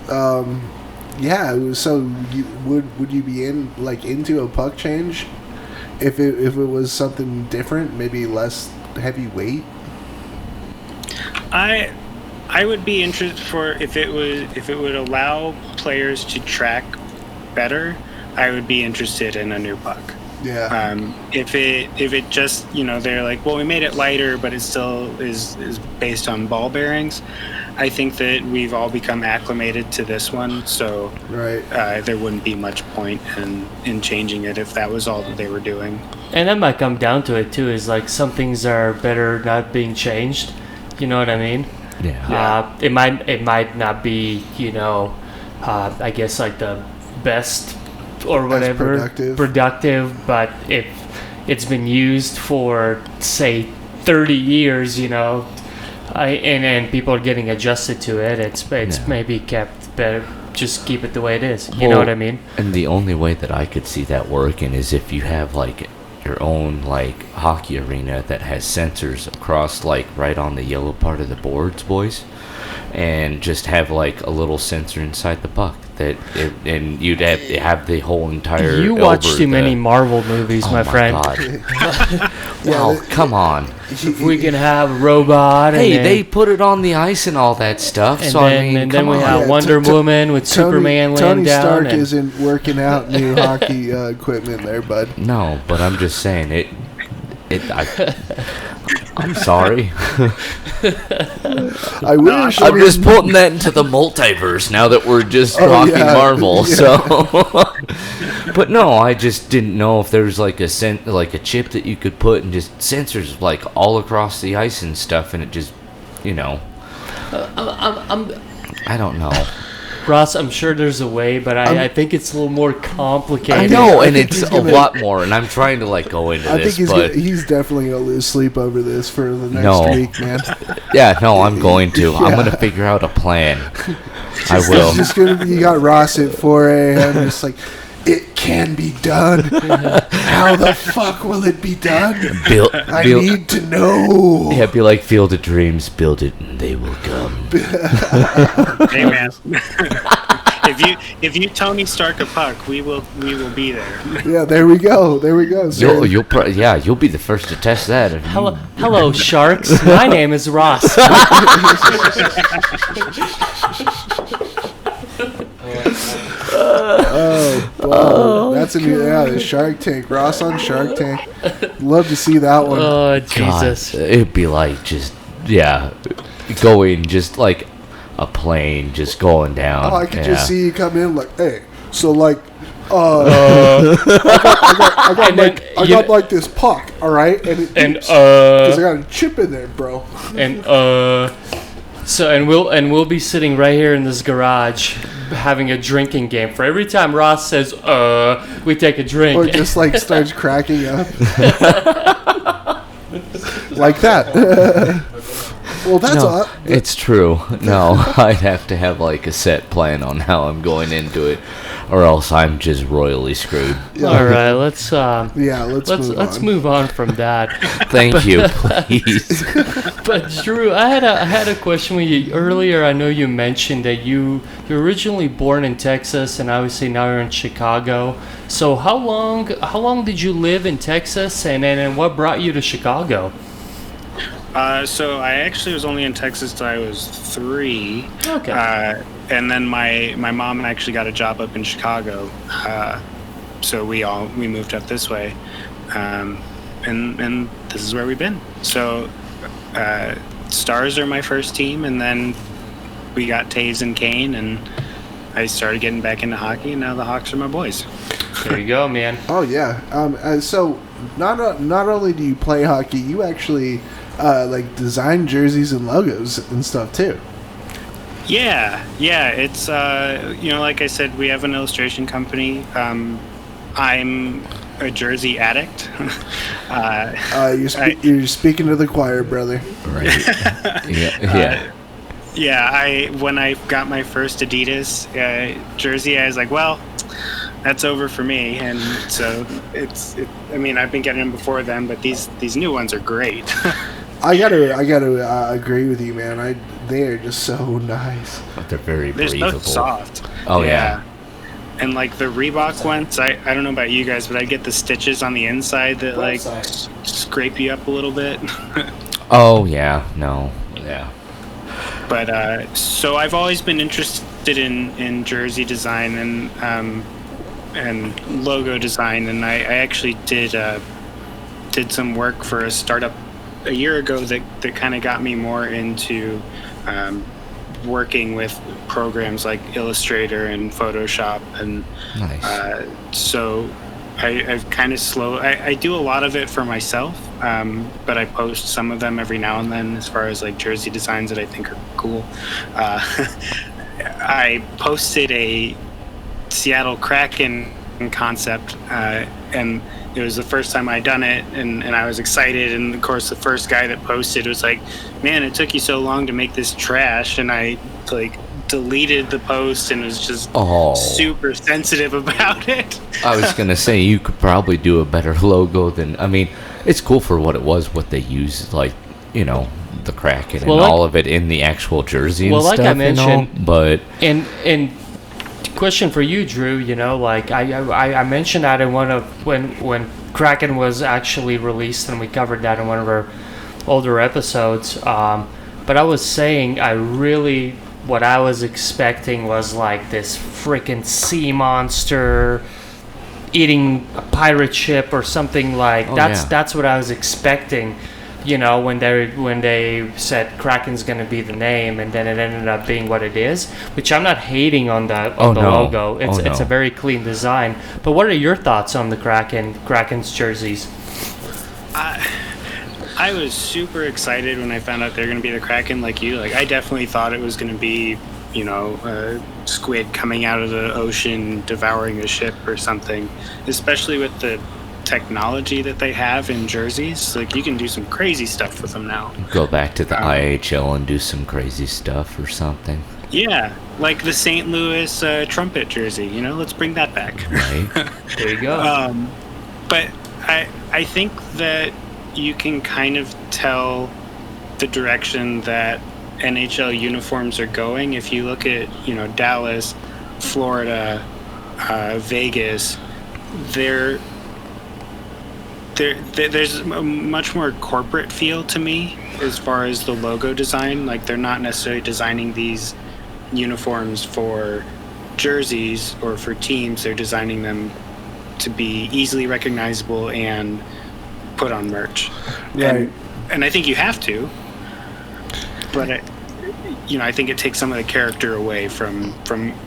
so would you be into a puck change if it was something different, maybe less heavyweight? I would be interested if it would allow players to track better. I would be interested in a new puck. Yeah. If it just they're like, well, we made it lighter, but it still is based on ball bearings. I think that we've all become acclimated to this one, so right. There wouldn't be much point in changing it if that was all that they were doing. And that might come down to it too. Is like some things are better not being changed. You know what I mean? Yeah. It might not be I guess like the best or whatever productive, but if it's been used for say 30 years, and people are getting adjusted to it, it's maybe kept better. Just keep it the way it is. You know what I mean? And the only way that I could see that working is if you have your own hockey arena that has sensors across right on the yellow part of the boards, boys, and just have a little sensor inside the puck and you'd have the whole entire. You watch too many Marvel movies, my friend. God. Well, come on. If we can have a robot. Hey, they put it on the ice and all that stuff. And so then we have Wonder Woman with Superman laying down. Tony Stark isn't working out new hockey equipment there, bud. No, but I'm just saying I'm sorry. I wish. I'm just putting that into the multiverse now that we're just talking Marvel. Yeah. So, but no, I just didn't know if there was a chip that you could put and just sensors all across the ice and stuff, and it just, I don't know. Ross, I'm sure there's a way, but I think it's a little more complicated. I know, and it's a lot more, and I'm trying to go into this. I think he's definitely gonna lose sleep over this for the next week, man. Yeah, no, I'm going to. Yeah. I'm gonna figure out a plan. I will. You got Ross at 4 a.m. Just it can be done. How the fuck will it be done? I need to know. Yeah, be like Field of Dreams. Build it and they will come. Hey man, if you Tony Stark a puck, we will be there. Yeah, there we go. So you'll be the first to test that. Hello, sharks. My name is Ross. That's the Shark Tank. Ross on Shark Tank. Love to see that one. Oh Jesus! God, it'd be going just like a plane just going down. I could just see you come in hey, so I got like this puck, all right, because I got a chip in there, bro. And we'll be sitting right here in this garage having a drinking game. For every time Ross says we take a drink, or just like starts cracking up like that. Well, that's it's true. No, I'd have to have like a set plan on how I'm going into it, or else I'm just royally screwed. Yeah. All right, let's move on from that. Thank you, please. But Drew, I had a question with you earlier. I know you mentioned that you're originally born in Texas, and obviously now you're in Chicago. So how long did you live in Texas, and what brought you to Chicago? So I actually was only in Texas till I was 3. Okay. And then my mom actually got a job up in Chicago. So we moved up this way. And this is where we've been. So Stars are my first team, and then we got Taves and Kane, and I started getting back into hockey, and now the Hawks are my boys. There you go, man. Oh yeah. So not only do you play hockey, you actually like design jerseys and logos and stuff too. Yeah. It's like I said, we have an illustration company. I'm a jersey addict. You're speaking to the choir, brother. Right. Yeah. When I got my first Adidas jersey, I was like, well, that's over for me. And so I've been getting them before then, but these new ones are great. I gotta agree with you, man. They are just so nice. But they're very They're breathable. so soft. Oh yeah. And like the Reebok ones, I don't know about you guys, but I get the stitches on the inside that like scrape you up a little bit. Oh yeah, no, yeah. But so I've always been interested in jersey design and logo design, and I actually did some work for a startup a year ago that kind of got me more into working with programs like Illustrator and Photoshop, and Nice. so I've kind of I do a lot of it for myself, but I post some of them every now and then as far as like jersey designs that I think are cool. I posted a Seattle Kraken concept, and it was the first time I'd done it, and I was excited, and of course the first guy that posted was like, man, it took you so long to make this trash, and I like deleted the post and was just super sensitive about it. I was gonna say you could probably do a better logo than. I mean, it's cool for what it was, what they used, like the Kraken and all of it in the actual jersey and stuff. Well, like I mentioned, but and question for you, Drew. Like I mentioned that in one of when Kraken was actually released, and we covered that in one of our older episodes. But I was saying what I was expecting was like this freaking sea monster eating a pirate ship or something like that's what I was expecting. When they said Kraken's going to be the name, and then it ended up being what it is, which I'm not hating on the logo. It's a very clean design. But what are your thoughts on the Kraken's jerseys? I was super excited when I found out they're going to be the Kraken, like you. Like I definitely thought it was going to be, a squid coming out of the ocean devouring a ship or something, especially with the technology that they have in jerseys. Like you can do some crazy stuff with them now. Go back to the IHL and do some crazy stuff or something. Yeah, like the St. Louis trumpet jersey. Let's bring that back. Right. There you go. But I think that you can kind of tell the direction that NHL uniforms are going. If you look at Dallas, Florida, Vegas, there's a much more corporate feel to me as far as the logo design. Like they're not necessarily designing these uniforms for jerseys or for teams. They're designing them to be easily recognizable and put on merch. Right. And I think you have to, but I think it takes some of the character away from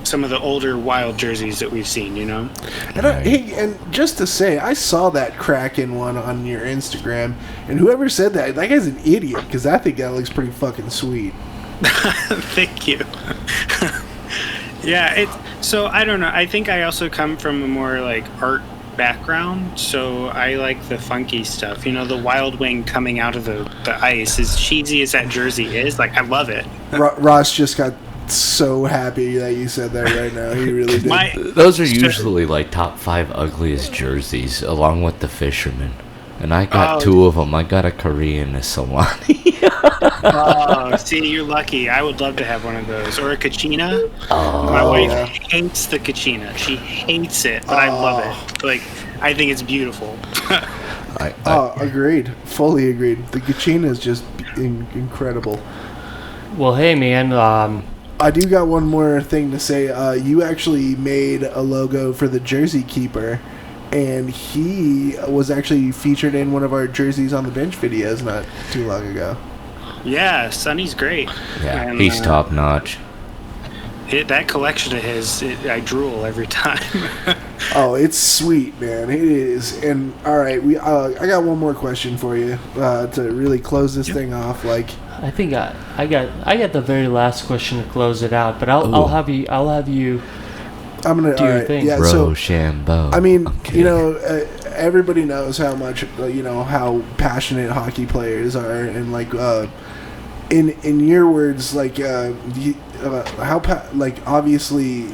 some of the older Wild jerseys that we've seen. And just to say, I saw that Kraken one on your Instagram, and whoever said that guy's an idiot, because I think that looks pretty fucking sweet. Thank you. Yeah, so I don't know. I think I also come from a more like art background, so I like the funky stuff. The Wild Wing coming out of the ice, as cheesy as that jersey is, like I love it. Ross just got so happy that you said that right now. He really did. Those are usually like top 5 ugliest jerseys, along with the Fisherman. And I got 2 of them. I got a Korean and a Solani. Oh, see, you're lucky. I would love to have one of those. Or a Kachina. My wife hates the Kachina. She hates it, but I love it. Like, I think it's beautiful. Agreed. Fully agreed. The Kachina is just incredible. Well, hey, man. I do got one more thing to say. You actually made a logo for the Jersey Keeper, and he was actually featured in one of our Jerseys on the Bench videos not too long ago. Yeah, Sonny's great. Yeah, and, he's top notch. That collection of his, I drool every time. Oh, it's sweet, man. It is. And all right, I got one more question for you to really close this thing off. Like, I think I got the very last question to close it out, but I'll have you. I'm gonna do your thing. Yeah, Rochambeau. I mean, everybody knows how much how passionate hockey players are, and like in your words, like obviously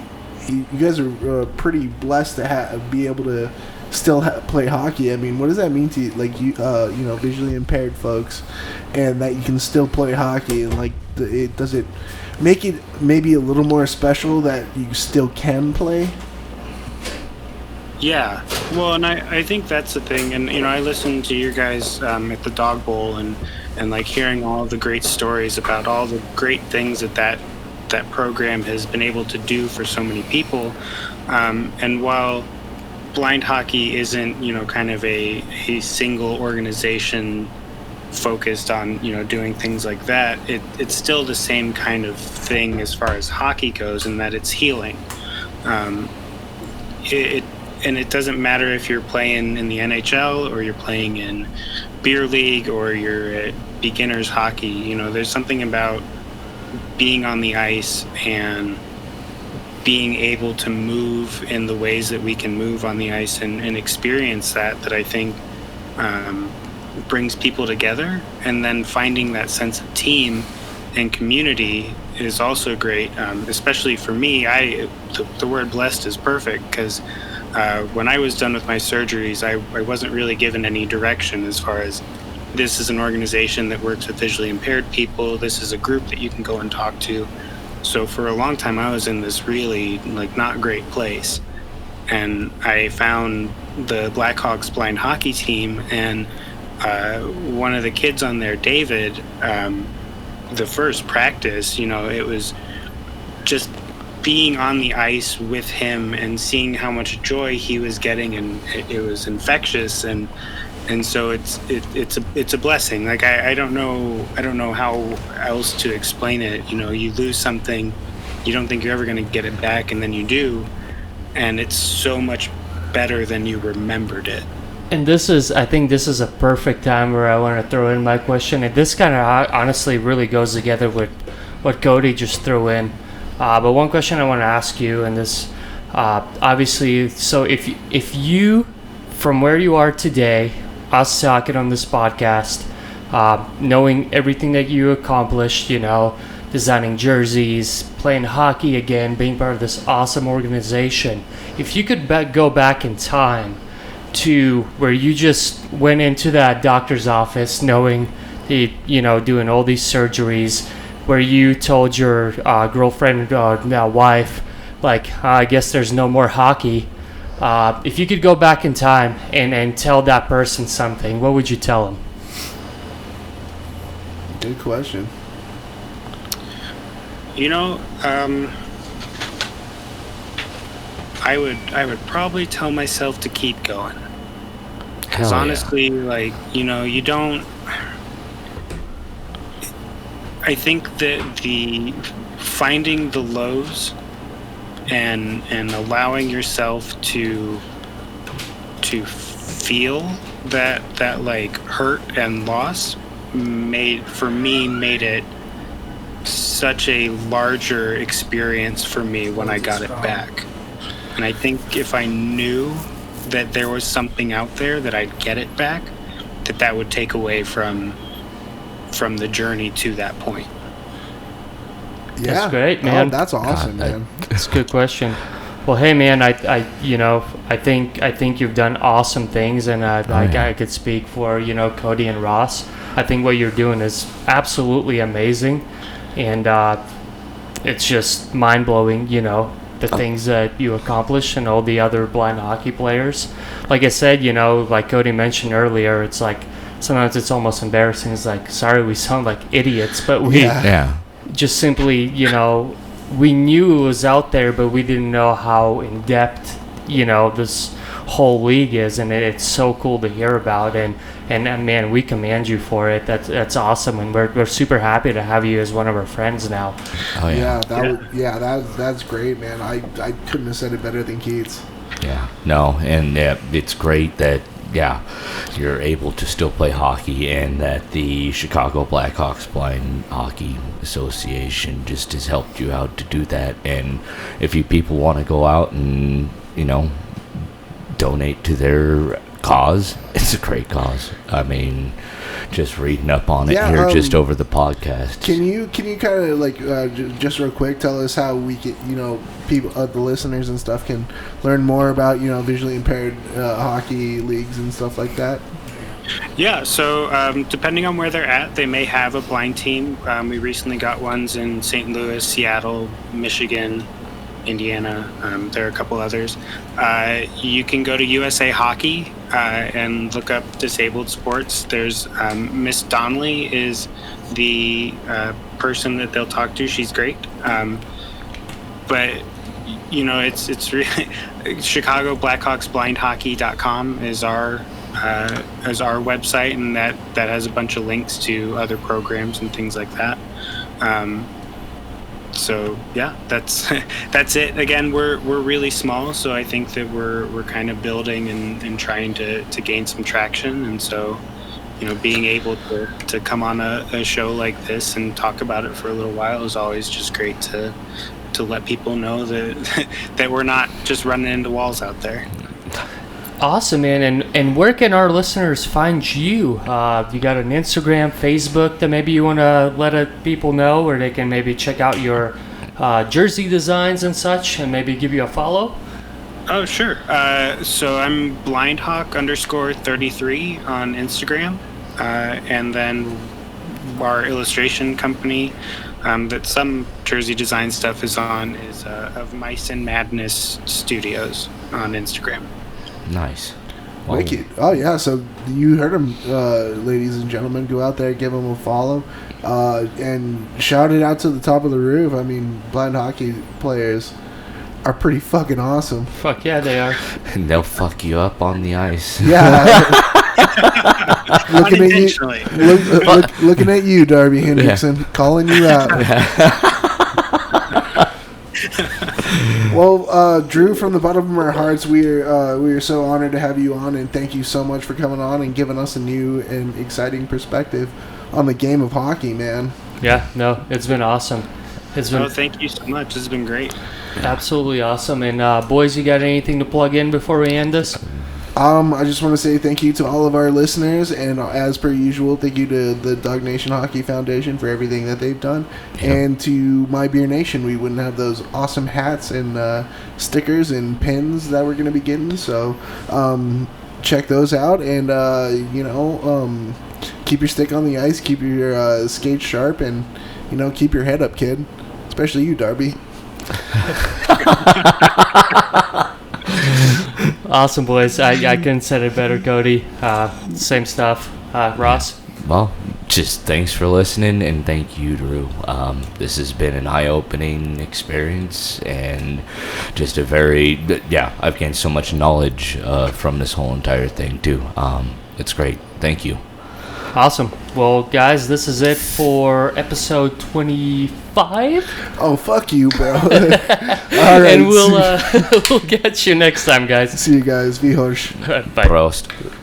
you guys are pretty blessed to be able to still play hockey. I mean, what does that mean to you, like visually impaired folks, and that you can still play hockey, and like does it make it maybe a little more special that you still can play? Yeah, well, and I think that's the thing, and I listened to you guys at the Dog Bowl, and like hearing all the great stories about all the great things that program has been able to do for so many people, and while blind hockey isn't kind of a single organization focused on doing things like that, it's still the same kind of thing as far as hockey goes, in that it's healing. And it doesn't matter if you're playing in the NHL or you're playing in beer league or you're at beginners hockey. There's something about being on the ice and being able to move in the ways that we can move on the ice and experience that I think brings people together. And then finding that sense of team and community is also great, especially for me. The word blessed is perfect, because when I was done with my surgeries, I wasn't really given any direction as far as, this is an organization that works with visually impaired people, this is a group that you can go and talk to. So for a long time I was in this really not great place, and I found the Blackhawks blind hockey team, and one of the kids on there, David, the first practice, it was just being on the ice with him and seeing how much joy he was getting, and it was infectious, and so it's a blessing. Like I don't know how else to explain it. You lose something, you don't think you're ever going to get it back, and then you do, and it's so much better than you remembered it. And I think this is a perfect time where I want to throw in my question, and this kind of honestly really goes together with what Cody just threw in. But one question I want to ask you, and this, obviously, so if you, from where you are today, us talking on this podcast, knowing everything that you accomplished, designing jerseys, playing hockey again, being part of this awesome organization, if you could go back in time to where you just went into that doctor's office knowing, doing all these surgeries, where you told your girlfriend or now wife, I guess there's no more hockey. If you could go back in time and tell that person something, what would you tell them? Good question. I would probably tell myself to keep going. Because honestly, you don't... I think that the finding the lows and allowing yourself to feel that like hurt and loss made it such a larger experience for me when I got it back. And I think if I knew that there was something out there that I'd get it back, that would take away from the journey to that point. Yeah, That's great, man. Oh, that's awesome, man. That's a good question. Well, hey, man, I think you've done awesome things, and I could speak for Cody and Ross. I think what you're doing is absolutely amazing, and it's just mind blowing. The things that you accomplish, and all the other blind hockey players. Like I said, like Cody mentioned earlier, it's like sometimes it's almost embarrassing. It's like, sorry, we sound like idiots, but we just simply, we knew it was out there, but we didn't know how in depth, this whole league is, and it's so cool to hear about. And man, we commend you for it. That's awesome, and we're super happy to have you as one of our friends now. Oh yeah. That's great, man. I couldn't have said it better than Keats. Yeah. No, and it's great that you're able to still play hockey, and that the Chicago Blackhawks Blind Hockey Association just has helped you out to do that. And if you people want to go out and donate to their cause, it's a great cause. I mean, just reading up on it here just over the podcast. Can you kind of like just real quick tell us how we can people the listeners and stuff can learn more about visually impaired hockey leagues and stuff like that? Yeah, so depending on where they're at, they may have a blind team. We recently got ones in St. Louis, Seattle, Michigan, Indiana. There are a couple others. You can go to USA Hockey and look up disabled sports. There's Miss Donnelly is the person that they'll talk to. She's great. But it's really Chicago Blackhawks blindhockey.com is our website, and that has a bunch of links to other programs and things like that. So yeah, that's it. Again, we're really small, so I think that we're kind of building and trying to gain some traction. And so, being able to come on a show like this and talk about it for a little while is always just great to let people know that we're not just running into walls out there. Awesome, man. And where can our listeners find you? You got an Instagram, Facebook that maybe you want to let people know, or they can maybe check out your jersey designs and such, and maybe give you a follow? Oh, sure. So I'm blindhawk_33 on Instagram. And then our illustration company that some jersey design stuff is on is of Mice and Madness Studios on Instagram. Nice. Wicked. Oh yeah, so you heard him, ladies and gentlemen. Go out there, give him a follow, and shout it out to the top of the roof. I mean, blind hockey players are pretty fucking awesome. Fuck yeah, they are. And they'll fuck you up on the ice. Yeah. looking at you, Darby Hendrickson, calling you out. Well, Drew, from the bottom of our hearts, we are so honored to have you on, and thank you so much for coming on and giving us a new and exciting perspective on the game of hockey, man. Yeah, no, it's been awesome. Thank you so much. It's been great. Absolutely awesome. And boys, you got anything to plug in before we end this? I just want to say thank you to all of our listeners, and as per usual, thank you to the Dog Nation Hockey Foundation for everything that they've done, and to My Beer Nation. We wouldn't have those awesome hats and stickers and pins that we're going to be getting, so check those out, and keep your stick on the ice, keep your skates sharp, and keep your head up, kid, especially you, Darby. Awesome, boys. I couldn't said it better, Cody. Same stuff. Ross? Well, just thanks for listening, and thank you, Drew. This has been an eye-opening experience, and just a I've gained so much knowledge from this whole entire thing, too. It's great. Thank you. Awesome. Well, guys, this is it for episode 25. Oh, fuck you, bro. All right. And we'll get you next time, guys. See you guys. Be harsh. Bye. Prost.